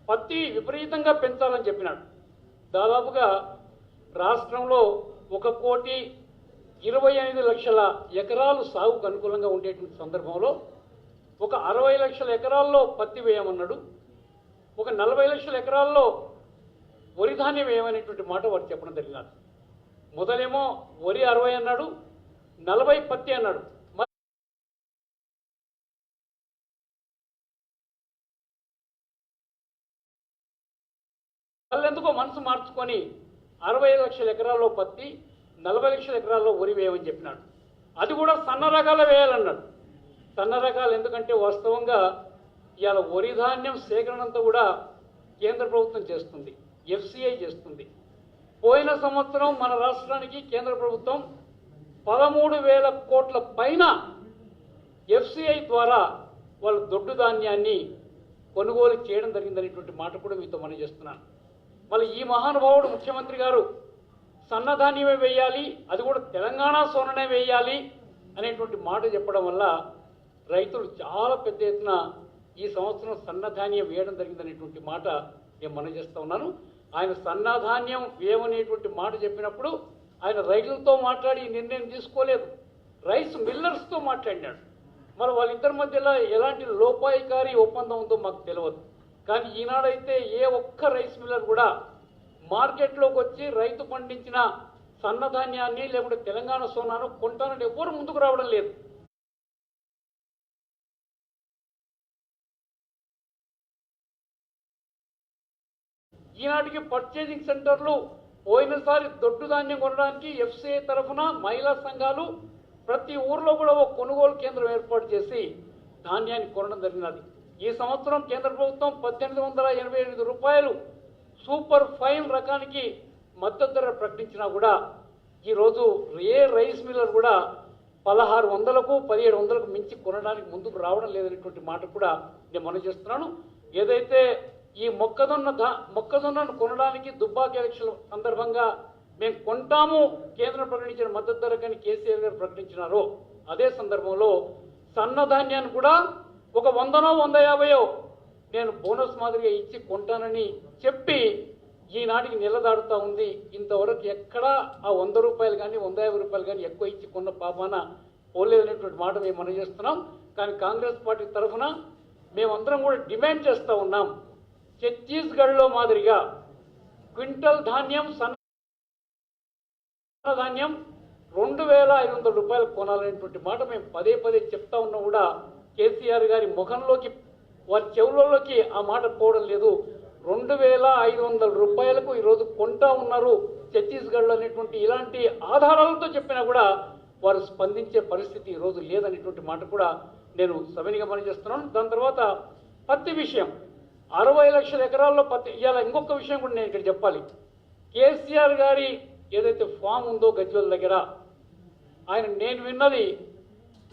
Speaker 2: పత్తి విపరీతంగా పెంచాలని చెప్పినాడు. దాదాపుగా రాష్ట్రంలో 1,25,00,000 ఎకరాలు సాగుకు అనుకూలంగా ఉండేటువంటి సందర్భంలో 60 లక్షల ఎకరాల్లో పత్తి వేయమన్నాడు, 40 లక్షల ఎకరాల్లో వరి ధాన్యం వేయమనేటువంటి మాట వారు చెప్పడం జరిగినారు. మొదలేమో వరి 60 అన్నాడు, 40 పత్తి అన్నాడు. వాళ్ళెందుకో మనసు మార్చుకొని 65 లక్షల ఎకరాల్లో పత్తి, 40 లక్షల ఎకరాల్లో వరి వేయమని చెప్పినాడు. అది కూడా సన్న రకాలు వేయాలన్నాడు. సన్న రకాలు ఎందుకంటే వాస్తవంగా ఇవాళ వరి ధాన్యం సేకరణ అంతా కూడా కేంద్ర ప్రభుత్వం చేస్తుంది, ఎఫ్సిఐ చేస్తుంది. పోయిన సంవత్సరం మన రాష్ట్రానికి కేంద్ర ప్రభుత్వం 13,000 కోట్ల పైన ఎఫ్సిఐ ద్వారా వాళ్ళ దొడ్డు ధాన్యాన్ని కొనుగోలు చేయడం జరిగిందనేటువంటి మాట కూడా మీతో మనం చేస్తున్నాను. మళ్ళీ ఈ మహానుభావుడు ముఖ్యమంత్రి గారు సన్నధాన్యమే వేయాలి, అది కూడా తెలంగాణ సోననే వేయాలి అనేటువంటి మాట చెప్పడం వల్ల రైతులు చాలా పెద్ద ఎత్తున ఈ సంవత్సరం సన్నధాన్యం వేయడం జరిగిందనేటువంటి మాట నేను మనం చేస్తూ ఉన్నాను. ఆయన సన్నధాన్యం వేయమనేటువంటి మాట చెప్పినప్పుడు ఆయన రైతులతో మాట్లాడి నిర్ణయం తీసుకోలేదు, రైస్ మిల్లర్స్తో మాట్లాడినాడు. మరి వాళ్ళిద్దరి మధ్యలో ఎలాంటి లోపాయికారి ఒప్పందం ఉందో మాకు తెలియదు. కానీ ఈనాడైతే ఏ ఒక్క రైస్ మిల్లర్ కూడా మార్కెట్లోకి వచ్చి రైతు పండించిన సన్నధాన్యాన్ని లేకుంటే తెలంగాణ సోనాను కొంటానని ఎవరు ముందుకు రావడం లేదు. ఈనాటికి పర్చేజింగ్ సెంటర్లు పోయినసారి దొడ్డు ధాన్యం కొనడానికి ఎఫ్సిఐ తరఫున మహిళా సంఘాలు ప్రతి ఊర్లో కూడా ఒక కొనుగోలు కేంద్రం ఏర్పాటు చేసి ధాన్యాన్ని కొనడం జరిగినది. ఈ సంవత్సరం కేంద్ర ప్రభుత్వం 1888 రూపాయలు సూపర్ ఫైన్ రకానికి మద్దతు ధర ప్రకటించినా కూడా ఈరోజు ఏ రైస్ మిల్లర్ కూడా 1600కు 1700కు మించి కొనడానికి ముందుకు రావడం లేదనేటువంటి మాట కూడా నేను మనం చేస్తున్నాను. ఏదైతే ఈ మొక్కజొన్నను కొనడానికి దుబ్బాక ఎలక్షన్ సందర్భంగా మేము కొంటాము కేంద్రం ప్రకటించిన మద్దతు ధర కానీ కేసీఆర్ గారు ప్రకటించినారో అదే సందర్భంలో సన్నధాన్యాన్ని కూడా ఒక 100నో 150 నేను బోనస్ మాదిరిగా ఇచ్చి కొంటానని చెప్పి ఈనాటికి నిలదాడుతూ ఉంది. ఇంతవరకు ఎక్కడా ఆ 100 రూపాయలు కానీ 150 రూపాయలు కానీ ఎక్కువ ఇచ్చి కొన్న పాపాన పోలేదనేటువంటి మాట మేము మనం చేస్తున్నాం. కానీ కాంగ్రెస్ పార్టీ తరఫున మేమందరం కూడా డిమాండ్ చేస్తూ ఉన్నాం, ఛత్తీస్గఢ్లో మాదిరిగా క్వింటల్ ధాన్యం సన్నధాన్యం 2,500 రూపాయలు కొనాలనేటువంటి మాట మేము పదే పదే చెప్తా ఉన్నా కూడా కేసీఆర్ గారి ముఖంలోకి వారి చెవులలోకి ఆ మాట పోవడం లేదు. 2,500 రూపాయలకు ఈరోజు కొంటా ఉన్నారు ఛత్తీస్గఢ్లో అనేటువంటి ఇలాంటి ఆధారాలతో చెప్పినా కూడా వారు స్పందించే పరిస్థితి ఈరోజు లేదనేటువంటి మాట కూడా నేను సవినిగా పనిచేస్తున్నాను. దాని తర్వాత పత్తి విషయం 60 లక్షల ఎకరాల్లో పత్తి. ఇవాళ ఇంకొక విషయం కూడా నేను ఇక్కడ చెప్పాలి. కేసీఆర్ గారి ఏదైతే ఫామ్ ఉందో గజ్వెల్ దగ్గర నేను విన్నది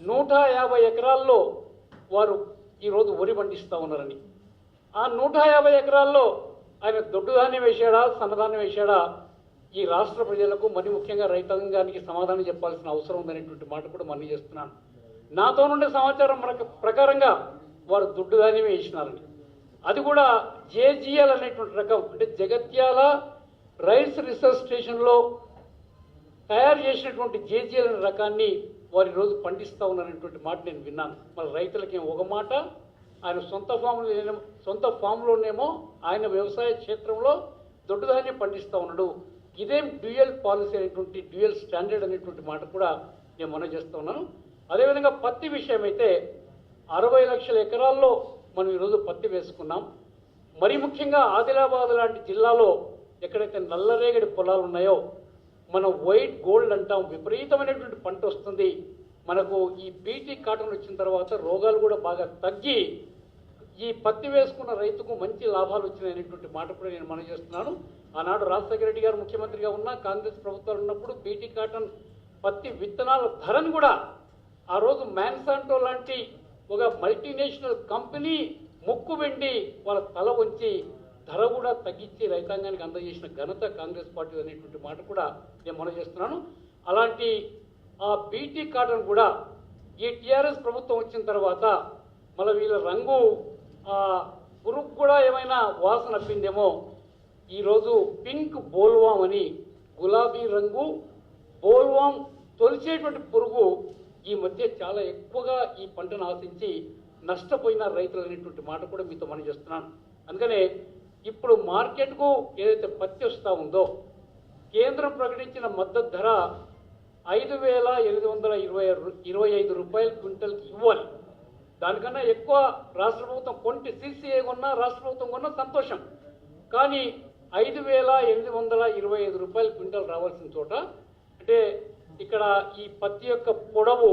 Speaker 2: 150 ఎకరాల్లో వారు ఈరోజు వరి పండిస్తూ ఉన్నారని. ఆ 150 ఎకరాల్లో ఆయన దొడ్డు ధాన్యం వేశాడా సన్నధాన్యం వేశాడా ఈ రాష్ట్ర ప్రజలకు మరి ముఖ్యంగా రైతాంగానికి సమాధానం చెప్పాల్సిన అవసరం ఉందనేటువంటి మాట కూడా మనం చేస్తున్నాను. నాతో నుండే సమాచారం ప్రకారంగా వారు దొడ్డు ధాన్యం వేసినారని, అది కూడా జేజీఎల్ అనేటువంటి రకం, అంటే జగత్యాల రైస్ రీసెర్చ్ స్టేషన్లో తయారు చేసినటువంటి జేజీఎల్ అనే రకాన్ని వారి రోజు పండిస్తూ ఉన్నారనేటువంటి మాట నేను విన్నాను. మరి రైతులకి ఒక మాట, ఆయన సొంత ఫామ్లోనేమో ఆయన వ్యవసాయ క్షేత్రంలో దొడ్డు ధాన్యం పండిస్తూ ఉన్నాడు. ఇదేం డ్యూయల్ పాలసీ అనేటువంటి డ్యూయల్ స్టాండర్డ్ అనేటువంటి మాట కూడా నేను మనం చేస్తూ ఉన్నాను. అదేవిధంగా పత్తి విషయం అయితే 60 లక్షల ఎకరాల్లో మనం ఈరోజు పత్తి వేసుకున్నాం. మరీ ముఖ్యంగా ఆదిలాబాద్ లాంటి జిల్లాలో ఎక్కడైతే నల్లరేగడి పొలాలు ఉన్నాయో మనం వైట్ గోల్డ్ అంటాం, విపరీతమైనటువంటి పంట వస్తుంది. మనకు ఈ బీటీ కాటన్ వచ్చిన తర్వాత రోగాలు కూడా బాగా తగ్గి ఈ పత్తి వేసుకున్న రైతుకు మంచి లాభాలు వచ్చినాయనేటువంటి మాట కూడా నేను మనం చేస్తున్నాను. ఆనాడు రాజశేఖర రెడ్డి గారు ముఖ్యమంత్రిగా ఉన్న కాంగ్రెస్ ప్రభుత్వాలు ఉన్నప్పుడు బీటీ కాటన్ పత్తి విత్తనాల ధరను కూడా ఆ రోజు మ్యాన్సాంటో లాంటి ఒక మల్టీనేషనల్ కంపెనీ ముక్కు వెండి వాళ్ళ తల వంచి ధర కూడా తగ్గించి రైతాంగానికి అందజేసిన ఘనత కాంగ్రెస్ పార్టీ అనేటువంటి మాట కూడా నేను మనం చేస్తున్నాను. అలాంటి ఆ బీటీ కాటన్ కూడా ఈ టీఆర్ఎస్ ప్రభుత్వం వచ్చిన తర్వాత మళ్ళీ వీళ్ళ రంగు పురుగు కూడా ఏమైనా వాసన అప్పిందేమో, ఈరోజు పింక్ బోల్వామ్ అని గులాబీ రంగు బోల్వామ్ తొలిచేటువంటి పురుగు ఈ మధ్య చాలా ఎక్కువగా ఈ పంటను ఆశించి నష్టపోయిన రైతులు అనేటువంటి మాట కూడా మీతో మనం చేస్తున్నాను. అందుకనే ఇప్పుడు మార్కెట్కు ఏదైతే పత్తి వస్తూ ఉందో కేంద్రం ప్రకటించిన మద్దతు ధర 5,825 రూపాయలు క్వింటల్కి ఇవ్వాలి. దానికన్నా ఎక్కువ రాష్ట్ర ప్రభుత్వం కొంటే సీసీఏ కొన్నా రాష్ట్ర ప్రభుత్వం కొన్నా సంతోషం. కానీ 5,825 రూపాయలు క్వింటల్ రావాల్సిన చోట, అంటే ఇక్కడ ఈ పత్తి యొక్క పొడవు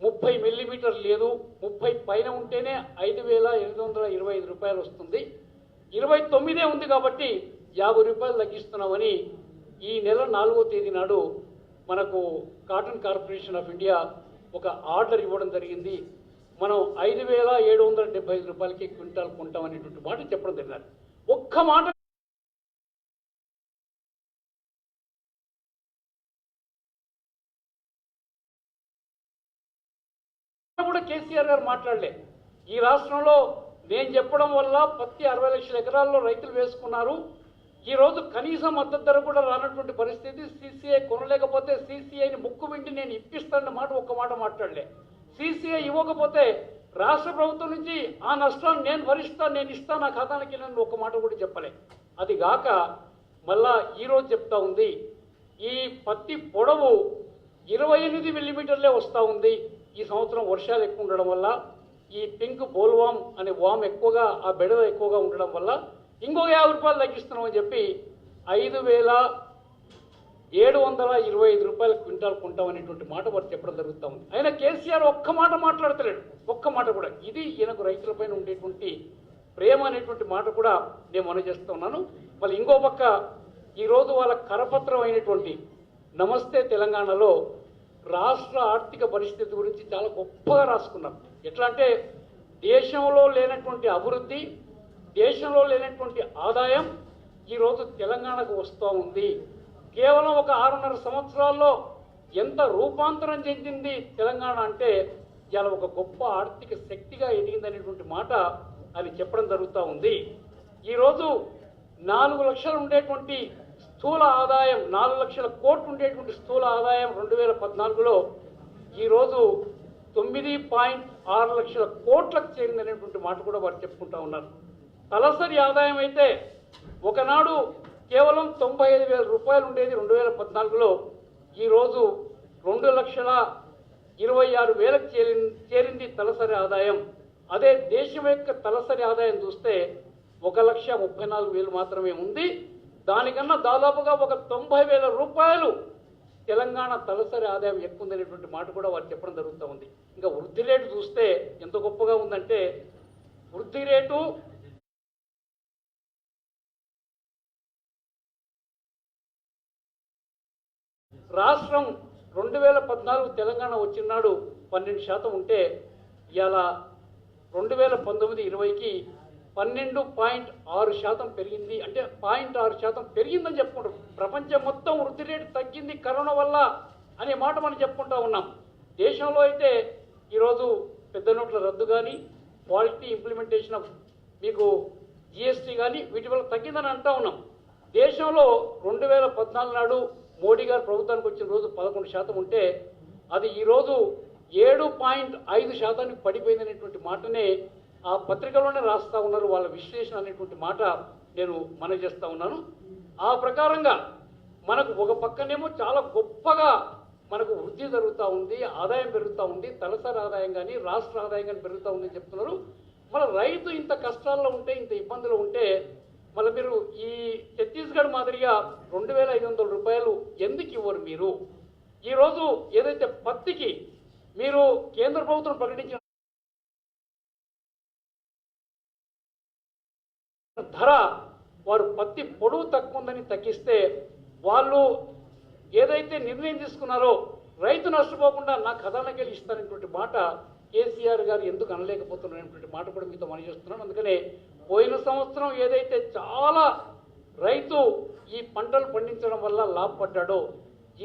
Speaker 2: 30 మిల్లీమీటర్ లేదు, 30 పైన ఉంటేనే 5,825 రూపాయలు వస్తుంది. 29 ఉంది కాబట్టి 50 రూపాయలు తగ్గిస్తున్నామని ఈ నెల 4వ తేదీ నాడు మనకు కాటన్ కార్పొరేషన్ ఆఫ్ ఇండియా ఒక ఆర్డర్ ఇవ్వడం జరిగింది. మనం 5,775 రూపాయలకి క్వింటాల్ కొంటామనేటువంటి మాట చెప్పడం జరిగింది. ఒక్క మాట కూడా కేసీఆర్ గారు మాట్లాడలే. ఈ రాష్ట్రంలో నేను చెప్పడం వల్ల పత్తి 60 లక్షల ఎకరాల్లో రైతులు వేసుకున్నారు. ఈ రోజు కనీస మద్దతు ధర కూడా రానటువంటి పరిస్థితి. సీసీఐ కొనలేకపోతే సీసీఐని ముక్కు విండి నేను ఇప్పిస్తానన్న మాట ఒక్క మాట మాట్లాడలే. సీసీఐ ఇవ్వకపోతే రాష్ట్ర ప్రభుత్వం నుంచి ఆ నష్టాన్ని నేను భరిస్తాను, నేను ఇస్తాను, నా ఖాతానికి వెళ్ళని ఒక్క మాట కూడా చెప్పలే. అది గాక మళ్ళా ఈరోజు చెప్తా ఉంది, ఈ పత్తి పొడవు 28 మిల్లీమీటర్లే వస్తూ ఉంది. ఈ సంవత్సరం వర్షాలు ఎక్కువ ఉండడం వల్ల, ఈ పింక్ బోల్వామ్ అనే వామ్ ఎక్కువగా, ఆ బెడద ఎక్కువగా ఉండడం వల్ల ఇంకొక 50 రూపాయలు తగ్గిస్తున్నామని చెప్పి 5,725 రూపాయల క్వింటాల్ కొంటామనేటువంటి మాట వారు చెప్పడం జరుగుతూ ఉంది. అయినా కేసీఆర్ ఒక్క మాట మాట్లాడతలేడు, ఒక్క మాట కూడా. ఇది ఈయనకు రైతులపైన ఉండేటువంటి ప్రేమ అనేటువంటి మాట కూడా నేను మనవి చేస్తూ ఉన్నాను. మళ్ళీ ఇంకో పక్క ఈరోజు వాళ్ళ కరపత్రం అయినటువంటి నమస్తే తెలంగాణలో రాష్ట్ర ఆర్థిక పరిస్థితి గురించి చాలా గొప్పగా రాసుకున్నాం. ఎట్లా అంటే దేశంలో లేనటువంటి అభివృద్ధి, దేశంలో లేనటువంటి ఆదాయం ఈరోజు తెలంగాణకు వస్తూ ఉంది. కేవలం ఒక 6.5 సంవత్సరాల్లో ఎంత రూపాంతరం చెందింది తెలంగాణ అంటే ఇలా ఒక గొప్ప ఆర్థిక శక్తిగా ఎదిగిందనేటువంటి మాట అది చెప్పడం జరుగుతూ ఉంది. ఈరోజు 4 లక్షలు ఉండేటువంటి స్థూల ఆదాయం, 4 లక్షల కోట్లు ఉండేటువంటి స్థూల ఆదాయం 2014లో ఈరోజు 9.6 లక్షల కోట్లకు చేరిందనేటువంటి మాట కూడా వారు చెప్పుకుంటా ఉన్నారు. తలసరి ఆదాయం అయితే ఒకనాడు కేవలం 95,000 రూపాయలు ఉండేది 2014లో, ఈరోజు 2,26,000కు చేరింది తలసరి ఆదాయం. అదే దేశం యొక్క తలసరి ఆదాయం చూస్తే 1,34,000 మాత్రమే ఉంది. దానికన్నా దాదాపుగా ఒక 90,000 రూపాయలు తెలంగాణ తలసరి ఆదాయం ఎక్కువ ఉందనేటువంటి మాట కూడా వారు చెప్పడం జరుగుతూ ఉంది. ఇంకా వృద్ధి రేటు చూస్తే ఎంత గొప్పగా ఉందంటే, వృద్ధి రేటు రాష్ట్రం 2014 తెలంగాణ వచ్చినాడు 12% ఉంటే ఇవాళ 2019-20కి 12.6% పెరిగింది. అంటే 0.6% పెరిగిందని చెప్పుకుంటాం. ప్రపంచం మొత్తం వృద్ధి రేటు తగ్గింది కరోనా వల్ల అనే మాట మనం చెప్పుకుంటా ఉన్నాం. దేశంలో అయితే ఈరోజు పెద్ద నోట్ల రద్దు కానీ, క్వాలిటీ ఇంప్లిమెంటేషన్ ఆఫ్ మీకు జిఎస్టీ కానీ వీటి వల్ల తగ్గిందని అంటా ఉన్నాం. దేశంలో 2014 నాడు మోడీ గారు ప్రభుత్వానికి వచ్చిన రోజు 11% ఉంటే అది ఈరోజు 7.5% పడిపోయిందనేటువంటి మాటనే ఆ పత్రికలోనే రాస్తా ఉన్నారు. వాళ్ళ విశ్లేషణ అనేటువంటి మాట నేను మనవి చేస్తూ ఉన్నాను. ఆ ప్రకారంగా మనకు ఒక పక్కనేమో చాలా గొప్పగా మనకు వృద్ధి జరుగుతూ ఉంది, ఆదాయం పెరుగుతూ ఉంది, తలసరి ఆదాయం కానీ రాష్ట్ర ఆదాయం కానీ పెరుగుతూ ఉందని చెప్తున్నారు. మన రైతు ఇంత కష్టాల్లో ఉంటే, ఇంత ఇబ్బందులు ఉంటే మళ్ళీ మీరు ఈ ఛత్తీస్గఢ్ మాదిరిగా 2,500 రూపాయలు ఎందుకు ఇవ్వరు మీరు? ఈరోజు ఏదైతే పత్తికి మీరు కేంద్ర ప్రభుత్వం ప్రకటించిన ధర, వారు పత్తి పొడవు తక్కువ ఉందని తగ్గిస్తే వాళ్ళు ఏదైతే నిర్ణయం తీసుకున్నారో రైతు నష్టపోకుండా నా ఖజానాకి వెళ్ళి ఇస్తారనేటువంటి మాట కేసీఆర్ గారు ఎందుకు అనలేకపోతున్నారనేటువంటి మాట కూడా మీతో మనం చేస్తున్నాను. అందుకనే పోయిన సంవత్సరం ఏదైతే చాలా రైతు ఈ పంటలు పండించడం వల్ల లాభపడ్డాడో,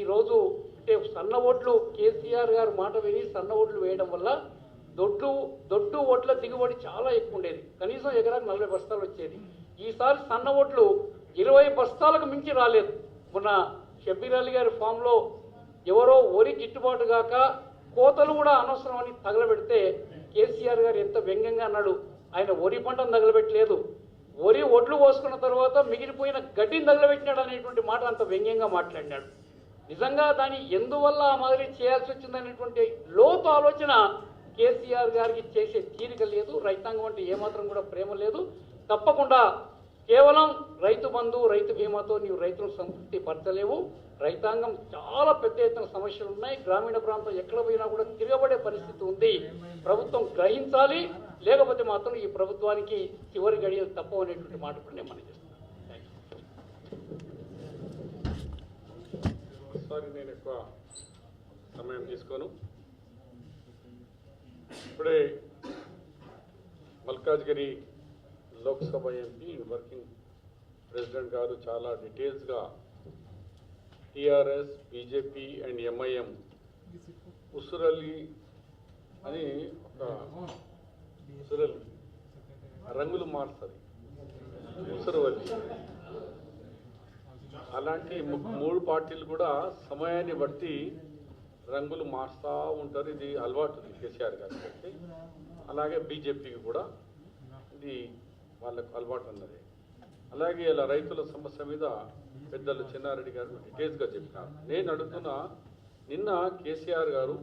Speaker 2: ఈరోజు అంటే సన్న ఓట్లు కేసీఆర్ గారు మాట విని సన్న ఓట్లు వేయడం వల్ల దొడ్డు ఓట్ల దిగుబడి చాలా ఎక్కువ ఉండేది. కనీసం ఎకరానికి 40 బస్తాలు వచ్చేది. ఈసారి సన్న ఓట్లు 20 బస్తాలకు మించి రాలేదు. మొన్న షబ్బీర్ అలీ గారి ఫామ్లో ఎవరో వరి గిట్టుబాటు కాక కోతలు కూడా అనవసరం అని తగలబెడితే కేసీఆర్ గారు ఎంత వ్యంగ్యంగా అన్నాడు. ఆయన వరి పంటను తగలబెట్టలేదు, వరి ఒడ్లు పోసుకున్న తర్వాత మిగిలిపోయిన గడ్డిని తగలబెట్టినాడు అనేటువంటి మాట అంత వ్యంగ్యంగా మాట్లాడినాడు. నిజంగా దాన్ని ఎందువల్ల ఆ మాదిరి చేయాల్సి వచ్చిందనేటువంటి లోతు ఆలోచన కేసీఆర్ గారికి చేసే తీరిక లేదు. రైతాంగం అంటే ఏమాత్రం కూడా ప్రేమ లేదు. తప్పకుండా కేవలం రైతు బంధు రైతు బీమాతో నీవు రైతులను సంతృప్తి పరచలేవు. రైతాంగం చాలా పెద్ద ఎత్తున సమస్యలు ఉన్నాయి. గ్రామీణ ప్రాంతం ఎక్కడ పోయినా కూడా తిరగబడే పరిస్థితి ఉంది. ప్రభుత్వం గ్రహించాలి, లేకపోతే మాత్రం ఈ ప్రభుత్వానికి చివరి గడియలు తప్పవు అనేటువంటి మాట కూడా నేను మనవి చేస్తున్నాను.
Speaker 3: సారీ, నేను ఎక్కువ సమయం తీసుకోను. ఇప్పుడే Malkajgiri Lok Sabha MP working president గారు చాలా డీటెయిల్స్గా టీఆర్ఎస్, బీజేపీ అండ్ ఎంఐఎం ఉసురలి అని ఒక ఉసురలి రంగులు మారుతుంది, ఉసురవల్లి. అలాంటి మూడు పార్టీలు కూడా సమయాన్ని బట్టి రంగులు మారుస్తూ ఉంటారు. ఇది అలవాటు కేసీఆర్ గారికి. అలాగే బీజేపీకి కూడా ఇది వాళ్ళకు అలవాటు ఉన్నది. అలాగే ఇలా రైతుల సమస్య మీద పెద్దలు చెన్నారెడ్డి గారు డీటెయిల్స్గా చెప్పినారు. నేను అడుగుతున్నా, నిన్న కేసీఆర్ గారు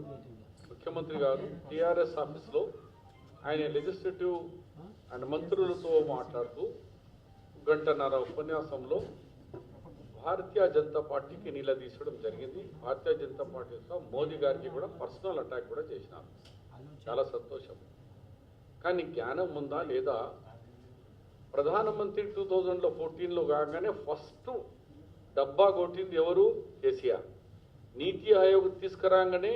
Speaker 3: ముఖ్యమంత్రి గారు టీఆర్ఎస్ ఆఫీస్లో ఆయన లెజిస్లేటివ్ అండ్ మంత్రులతో మాట్లాడుతూ గంటన్నర ఉపన్యాసంలో భారతీయ జనతా పార్టీకి నిలదీసడం జరిగింది. భారతీయ జనతా పార్టీ మోదీ గారికి కూడా పర్సనల్ అటాక్ కూడా చేసినారు. చాలా సంతోషం. కానీ జ్ఞానం ఉందా లేదా? ప్రధానమంత్రి 2014లో కాగానే ఫస్ట్ డబ్బా కొట్టింది ఎవరు? కేసీఆర్. నీతి ఆయోగ్ తీసుకురాగానే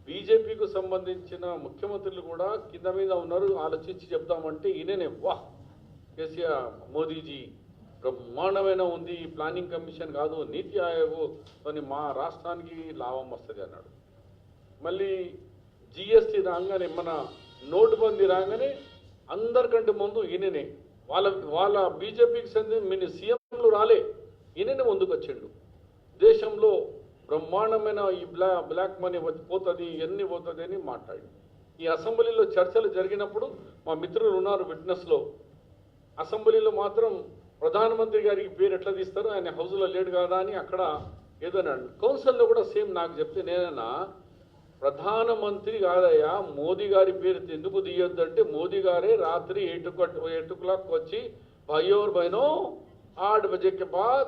Speaker 3: బీజేపీకి సంబంధించిన ముఖ్యమంత్రులు కూడా కింద మీద ఉన్నారు. ఆలోచించి చెప్తామంటే ఈయననే వాహ్ కేసీఆర్ మోదీజీ బ్రహ్మాండమైన ఉంది, ప్లానింగ్ కమిషన్ కాదు నీతి ఆయోగ్ మా రాష్ట్రానికి లాభం వస్తుంది అన్నాడు. మళ్ళీ జిఎస్టీ రాగానే మన నోటుబందీ రాగానే అందరికంటే ముందు ఈయననే వాళ్ళ బీజేపీకి చెందిన సీఎంలు రాలే, ఈయననే ముందుకు వచ్చిండు. దేశంలో బ్రహ్మాండమైన ఈ బ్లాక్ మనీ పోతుంది, ఎన్ని పోతుంది అని మాట్లాడి ఈ అసెంబ్లీలో చర్చలు జరిగినప్పుడు మా మిత్రులు ఉన్నారు విట్నెస్లో. అసెంబ్లీలో మాత్రం ప్రధానమంత్రి గారికి పేరు ఎట్లా తీస్తారు, ఆయన హౌస్లో లేడు కదా అని అక్కడ ఏదైనా కౌన్సిల్లో కూడా సేమ్ నాకు చెప్తే నేనన్నా ప్రధానమంత్రి కాదయ్యా మోదీ గారి పేరు ఎందుకు తీయొద్దంటే మోదీ గారే రాత్రి 8 o'clock వచ్చి भाइयों और बहनों 8 बजे के बाद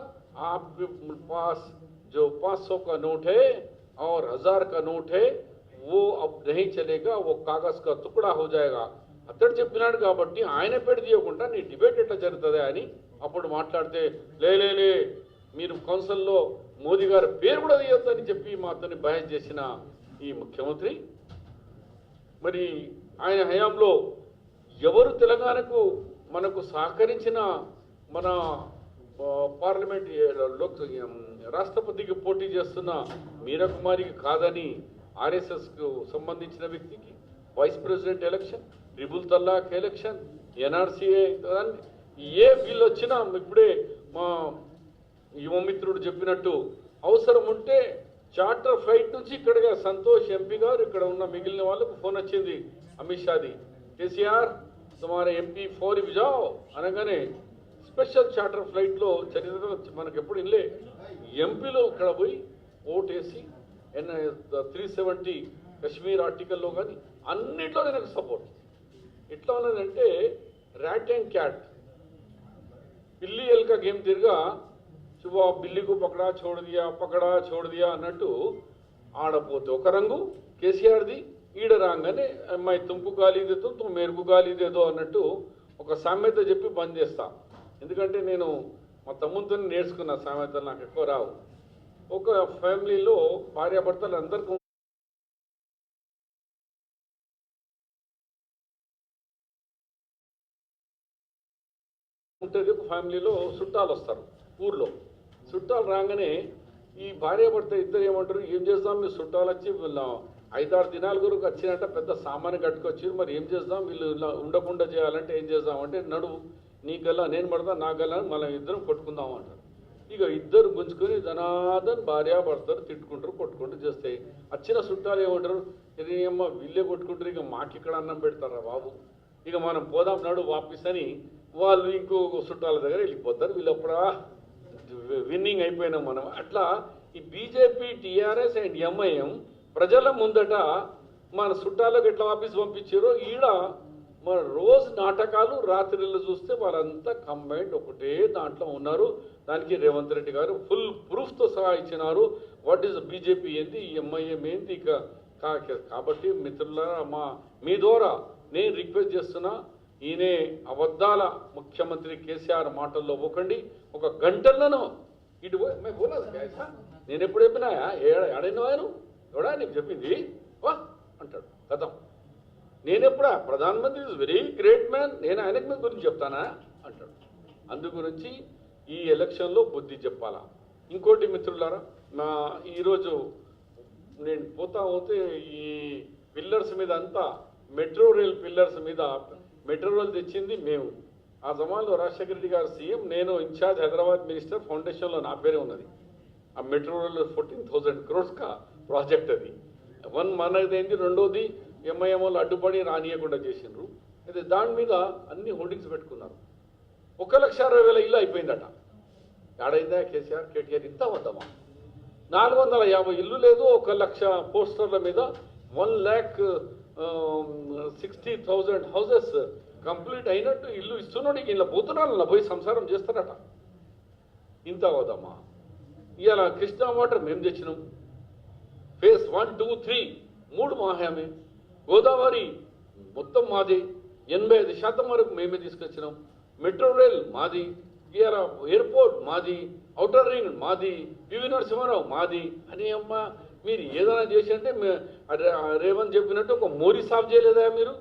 Speaker 3: आपके पास जो 500 का नोट है और 1000 का नोट है वो अब नहीं चलेगा, वो कागज का टुकड़ा हो जाएगा అతడు చెప్పినాడు కాబట్టి ఆయన పేరు తీయకుండా నీ డిబేట్ ఎట్లా జరుగుతుంది అని అప్పుడు మాట్లాడితే లే మీరు కౌన్సిల్లో మోదీ గారి పేరు కూడా తీయొద్దని చెప్పి మాతోని బహస్ చేసిన ఈ ముఖ్యమంత్రి మరి ఆయన హయాంలో ఎవరు తెలంగాణకు మనకు సహకరించిన మన పార్లమెంట్ రాష్ట్రపతికి పోటీ చేస్తున్న మీరా కుమారికి కాదని ఆర్ఎస్ఎస్కు సంబంధించిన వ్యక్తికి vice president election, triple talaq election, ఎన్ఆర్సీఏ ఏ బిల్ వచ్చినా ఇప్పుడే మా యువమిత్రుడు చెప్పినట్టు అవసరం ఉంటే చార్టర్ ఫ్లైట్ నుంచి ఇక్కడగా సంతోష్ ఎంపీ గారు ఇక్కడ ఉన్న మిగిలిన వాళ్ళకు ఫోన్ వచ్చింది అమిత్ షాది, కేసీఆర్ తుమారే ఎంపీ 4 జాओ అనగానే స్పెషల్ చార్టర్ ఫ్లైట్లో చరిత్ర మనకు ఎప్పుడు ఇల్లే ఎంపీలో ఇక్కడ పోయి ఓటేసి 370 కశ్మీర్ ఆర్టికల్లో కానీ అన్నిట్లో నాకు సపోర్ట్. ఎట్లా ఉన్నదంటే ర్యాట్ అండ్ క్యాట్, పిల్లి ఎల్క గేమ్ తిరిగా సుబా బిల్లికు పకడా చోడు దియా అన్నట్టు ఆడపోతే ఒక రంగు కేసీఆర్ది, ఈడ రాగానే అమ్మాయి తుమ్కు గాలి దేతో తుమ్ మేరకు గాలి దేదో అన్నట్టు ఒక సామెత చెప్పి బంద్ చేస్తా. ఎందుకంటే నేను మా తమ్ముతో నేర్చుకున్న సామెతలు నాకు ఎక్కువ రావు. ఒక ఫ్యామిలీలో భార్యాభర్తలు అందరికీ ఉంటుంది. ఒక ఫ్యామిలీలో చుట్టాలు వస్తారు, ఊర్లో చుట్టాలు రాగానే ఈ భార్యాభర్త ఇద్దరు ఏమంటారు, ఏం చేద్దాం మీ చుట్టాలు వచ్చి 5-6 దినాల గురకు వచ్చినట్ట పెద్ద సామాను కట్టుకొచ్చారు, మరి ఏం చేద్దాం వీళ్ళు ఇలా ఉండకుండా చేయాలంటే ఏం చేద్దాం అంటే నడువు నీ గల్లా నేను పడతా నా గల్లా మనం ఇద్దరం కొట్టుకుందాం అంటారు. ఇక ఇద్దరు గుంజుకొని ధనాదన్ భార్యాభర్తలు తిట్టుకుంటారు, కొట్టుకుంటూ చేస్తాయి. వచ్చిన చుట్టాలు ఏమంటారు, అమ్మ వీళ్ళే కొట్టుకుంటారు, ఇక మాకు ఇక్కడ అన్నం పెడతారా బాబు, ఇక మనం పోదాం నడు వాపస్ అని వాళ్ళు ఇంకో చుట్టాల దగ్గర వెళ్ళిపోతారు. వీళ్ళప్పుడా విన్నింగ్ అయిపోయినాం మనం. అట్లా ఈ బీజేపీ, టీఆర్ఎస్ అండ్ ఎంఐఎం ప్రజల ముందట మన చుట్టాలకు ఎట్లా ఆఫీస్ పంపించారో ఈడ మన రోజు నాటకాలు రాత్రిళ్ళు చూస్తే వాళ్ళంతా కంబైండ్ ఒకటే దాంట్లో ఉన్నారు. దానికి రేవంత్ రెడ్డి గారు ఫుల్ ప్రూఫ్తో సహా ఇచ్చినారు. వాట్ ఈస్ బీజేపీ ఏంది, ఎంఐఎం ఏంది. ఇక కాబట్టి మిత్రులారా, మీ ద్వారా నేను రిక్వెస్ట్ చేస్తున్నా, ఈయనే అబద్ధాల ముఖ్యమంత్రి కేసీఆర్ మాటల్లో పోకండి. ఒక గంటలను ఇటు పోలేదు నేను ఎప్పుడు చెప్పినా ఏడైనా ఆయన ఎవడా నీకు చెప్పింది వా అంటాడు కథం. నేనెప్పుడా ప్రధానమంత్రి ఇస్ వెరీ గ్రేట్ మ్యాన్, నేను ఆయనకి మీద గురించి చెప్తానా అంటాడు. అందు గురించి ఈ ఎలక్షన్లో బుద్ధి చెప్పాలా. ఇంకోటి మిత్రులారా, ఈరోజు నేను పోతే ఈ పిల్లర్స్ మీద అంతా మెట్రో రైల్ పిల్లర్స్ మీద మెట్రో రైల్ తెచ్చింది మేము. ఆ జమాన్లో రాజశేఖర రెడ్డి గారు సీఎం, నేను ఇన్ఛార్జ్ హైదరాబాద్ మినిస్టర్. ఫౌండేషన్లో నా పేరే ఉన్నది. ఆ మెట్రో రైల్ 14,000 crores ప్రాజెక్ట్ అది. మనదేంటి, రెండోది ఎంఐఎం వాళ్ళు అడ్డుపడి రానియకుండా చేసిండ్రు. అయితే దాని మీద అన్ని హోర్డింగ్స్ పెట్టుకున్నారు. 1,60,000 ఇల్లు అయిపోయిందట. ఏడైందా కేటీఆర్ ఇంత వద్దామా? 450 ఇల్లు లేదు, 1,00,000 పోస్టర్ల మీద 1,60,000 హౌసెస్ కంప్లీట్ అయినట్టు ఇల్లు ఇస్తున్నాడు. ఇలా పోతున్నాడు పోయి సంసారం చేస్తారట. ఇంత వద్దామా? ఇవాళ కృష్ణా వాటర్ మేము తెచ్చినాం. ఫేజ్ 1, 2, 3 3 మాహామే. గోదావరి మొత్తం మాది, 85% వరకు మేమే తీసుకొచ్చినాం. మెట్రో రైల్ మాది, ఇవాళ ఎయిర్పోర్ట్ మాది, ఔటర్ రింగ్ మాది, పివి నరసింహారావు మాది అని. అమ్మ మీరు ఏదైనా చేసి అంటే రేవంత్ చెప్పినట్టు ఒక మోరీ సాఫ్ చేయలేదా మీరు?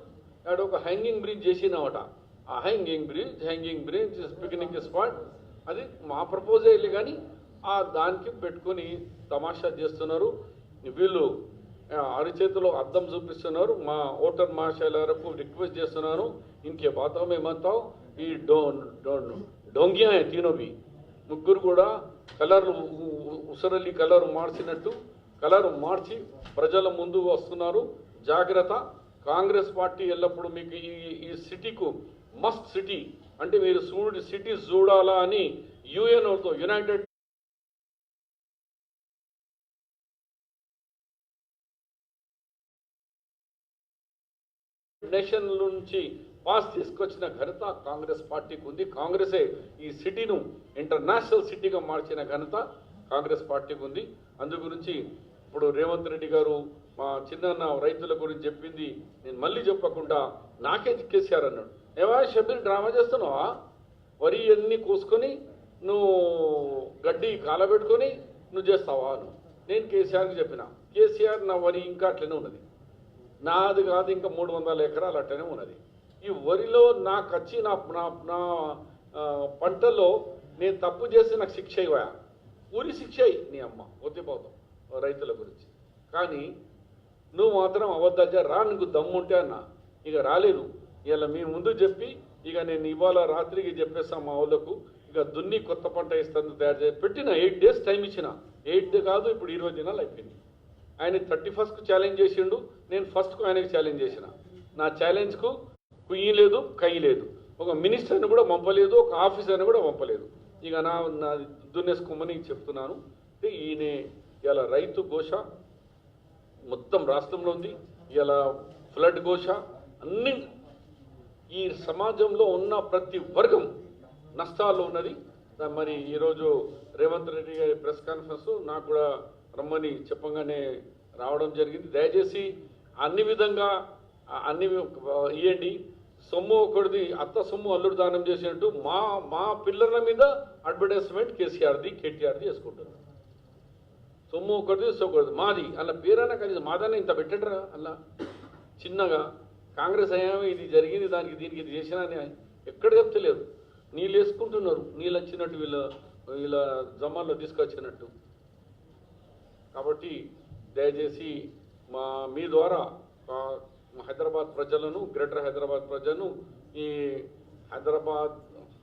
Speaker 3: అక్కడ ఒక హ్యాంగింగ్ బ్రిడ్జ్ చేసినామట. ఆ హ్యాంగింగ్ బ్రిడ్జ్ పిక్నిక్ స్పాట్ అది మా ప్రపోజల్, కానీ ఆ దానికి పెట్టుకొని తమాషా చేస్తున్నారు వీళ్ళు. అరిచేతిలో అద్దం చూపిస్తున్నారు. మా ఓటర్ మహాశైలకు రిక్వెస్ట్ చేస్తున్నాను, ఇంకే బాతో మేమంతావు ఈ డోంగియా తీనోవి ముగ్గురు కూడా కలర్లు ఉసరల్లి కలర్ మార్చినట్టు కలర్ మార్చి ప్రజల ముందు వస్తున్నారు. జాగ్రత్త. కాంగ్రెస్ పార్టీ ఎల్లప్పుడూ మీకు ఈ సిటీకు మస్ట్ సిటీ అంటే మీరు సిటీస్ చూడాలా అని యుఎన్ఓతో యునైటెడ్ నేషన్ నుంచి పాస్ తీసుకొచ్చిన ఘనత కాంగ్రెస్ పార్టీకి ఉంది. కాంగ్రెసే ఈ సిటీను ఇంటర్నేషనల్ సిటీగా మార్చిన ఘనత కాంగ్రెస్ పార్టీకి ఉంది. అందు గురించి ఇప్పుడు రేవంత్ రెడ్డి గారు మా చిన్న రైతుల గురించి చెప్పింది నేను మళ్ళీ చెప్పకుండా నాకే కేసీఆర్ అన్నాడు. ఏవా షబీర్ డ్రామా చేస్తున్నావా? వరి అన్నీ కోసుకొని నువ్వు గడ్డి కాలబెట్టుకొని నువ్వు చేస్తావా అని నేను కేసీఆర్కి చెప్పిన. కేసీఆర్ నా వరి ఇంకా అట్లనే ఉన్నది, నాది కాదు ఇంకా 300 ఎకరాలు అట్లనే ఉన్నది. ఈ వరిలో నాకు వచ్చి నా పంటలో నేను తప్పు చేసి నాకు శిక్ష ఇవ్వా, ఊరి శిక్ష నీ అమ్మ పోతాం రైతుల గురించి. కానీ నువ్వు మాత్రం అబద్ధాలు రా, నీకు దమ్ముంటే అన్న. ఇక రాలేదు. ఇలా మీ ముందు చెప్పి ఇక నేను ఇవాళ రాత్రికి చెప్పేస్తాను మా వాళ్ళకు, ఇక దున్ని కొత్త పంట ఇస్తాను తయారు చేసి పెట్టిన. 8 days టైం ఇచ్చిన. 8 కాదు ఇప్పుడు 20 దినాలు అయిపోయింది. ఆయన 31st ఛాలెంజ్ చేసిండు, నేను ఫస్ట్కు ఆయనకు ఛాలెంజ్ చేసిన. నా ఛాలెంజ్కు కుయ్యి లేదు, కయ్యి లేదు. ఒక మినిస్టర్ని కూడా పంపలేదు, ఒక ఆఫీసర్ని కూడా పంపలేదు. ఇక నా దున్నేసుకోమని చెప్తున్నాను. ఈయన ఇలా రైతు ఘోష మొత్తం రాష్ట్రంలో ఉంది. ఇలా ఫ్లడ్ ఘోష అన్ని ఈ సమాజంలో ఉన్న ప్రతి వర్గం నష్టాల్లో ఉన్నది. మరి ఈరోజు రేవంత్ రెడ్డి గారి ప్రెస్ కాన్ఫరెన్స్ నాకు కూడా రమ్మని చెప్పగానే రావడం జరిగింది. దయచేసి అన్ని విధంగా అన్ని ఇవ్వండి. సొమ్ము ఒకటిది అత్త సొమ్ము అల్లుడు దానం చేసినట్టు మా పిల్లల మీద అడ్వర్టైజ్మెంట్ కేసీఆర్ది కేటీఆర్ది వేసుకుంటారు. సొమ్ము ఒకటిది సొక్కటిది మాది అలా పేరైనా కనీసం మాదన్నా ఇంత పెట్టడరా అలా చిన్నగా. కాంగ్రెస్ అయ్యామో ఇది జరిగింది దానికి దీనికి ఇది చేసినా అని ఎక్కడ చెప్తలేదు. నీళ్ళు వేసుకుంటున్నారు, నీళ్ళు వచ్చినట్టు వీళ్ళ జమాల్లో తీసుకొచ్చినట్టు. కాబట్టి దయచేసి మీ ద్వారా హైదరాబాద్ ప్రజలను, గ్రేటర్ హైదరాబాద్ ప్రజలను, ఈ హైదరాబాద్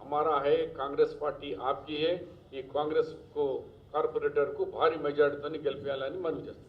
Speaker 3: हमारा है, కాంగ్రెస్ పార్టీ आपकी है, ఈ కాంగ్రెస్ కార్పొరేటర్కు భారీ మెజార్టీతో గెలిపించాలని మనం చేస్తాం.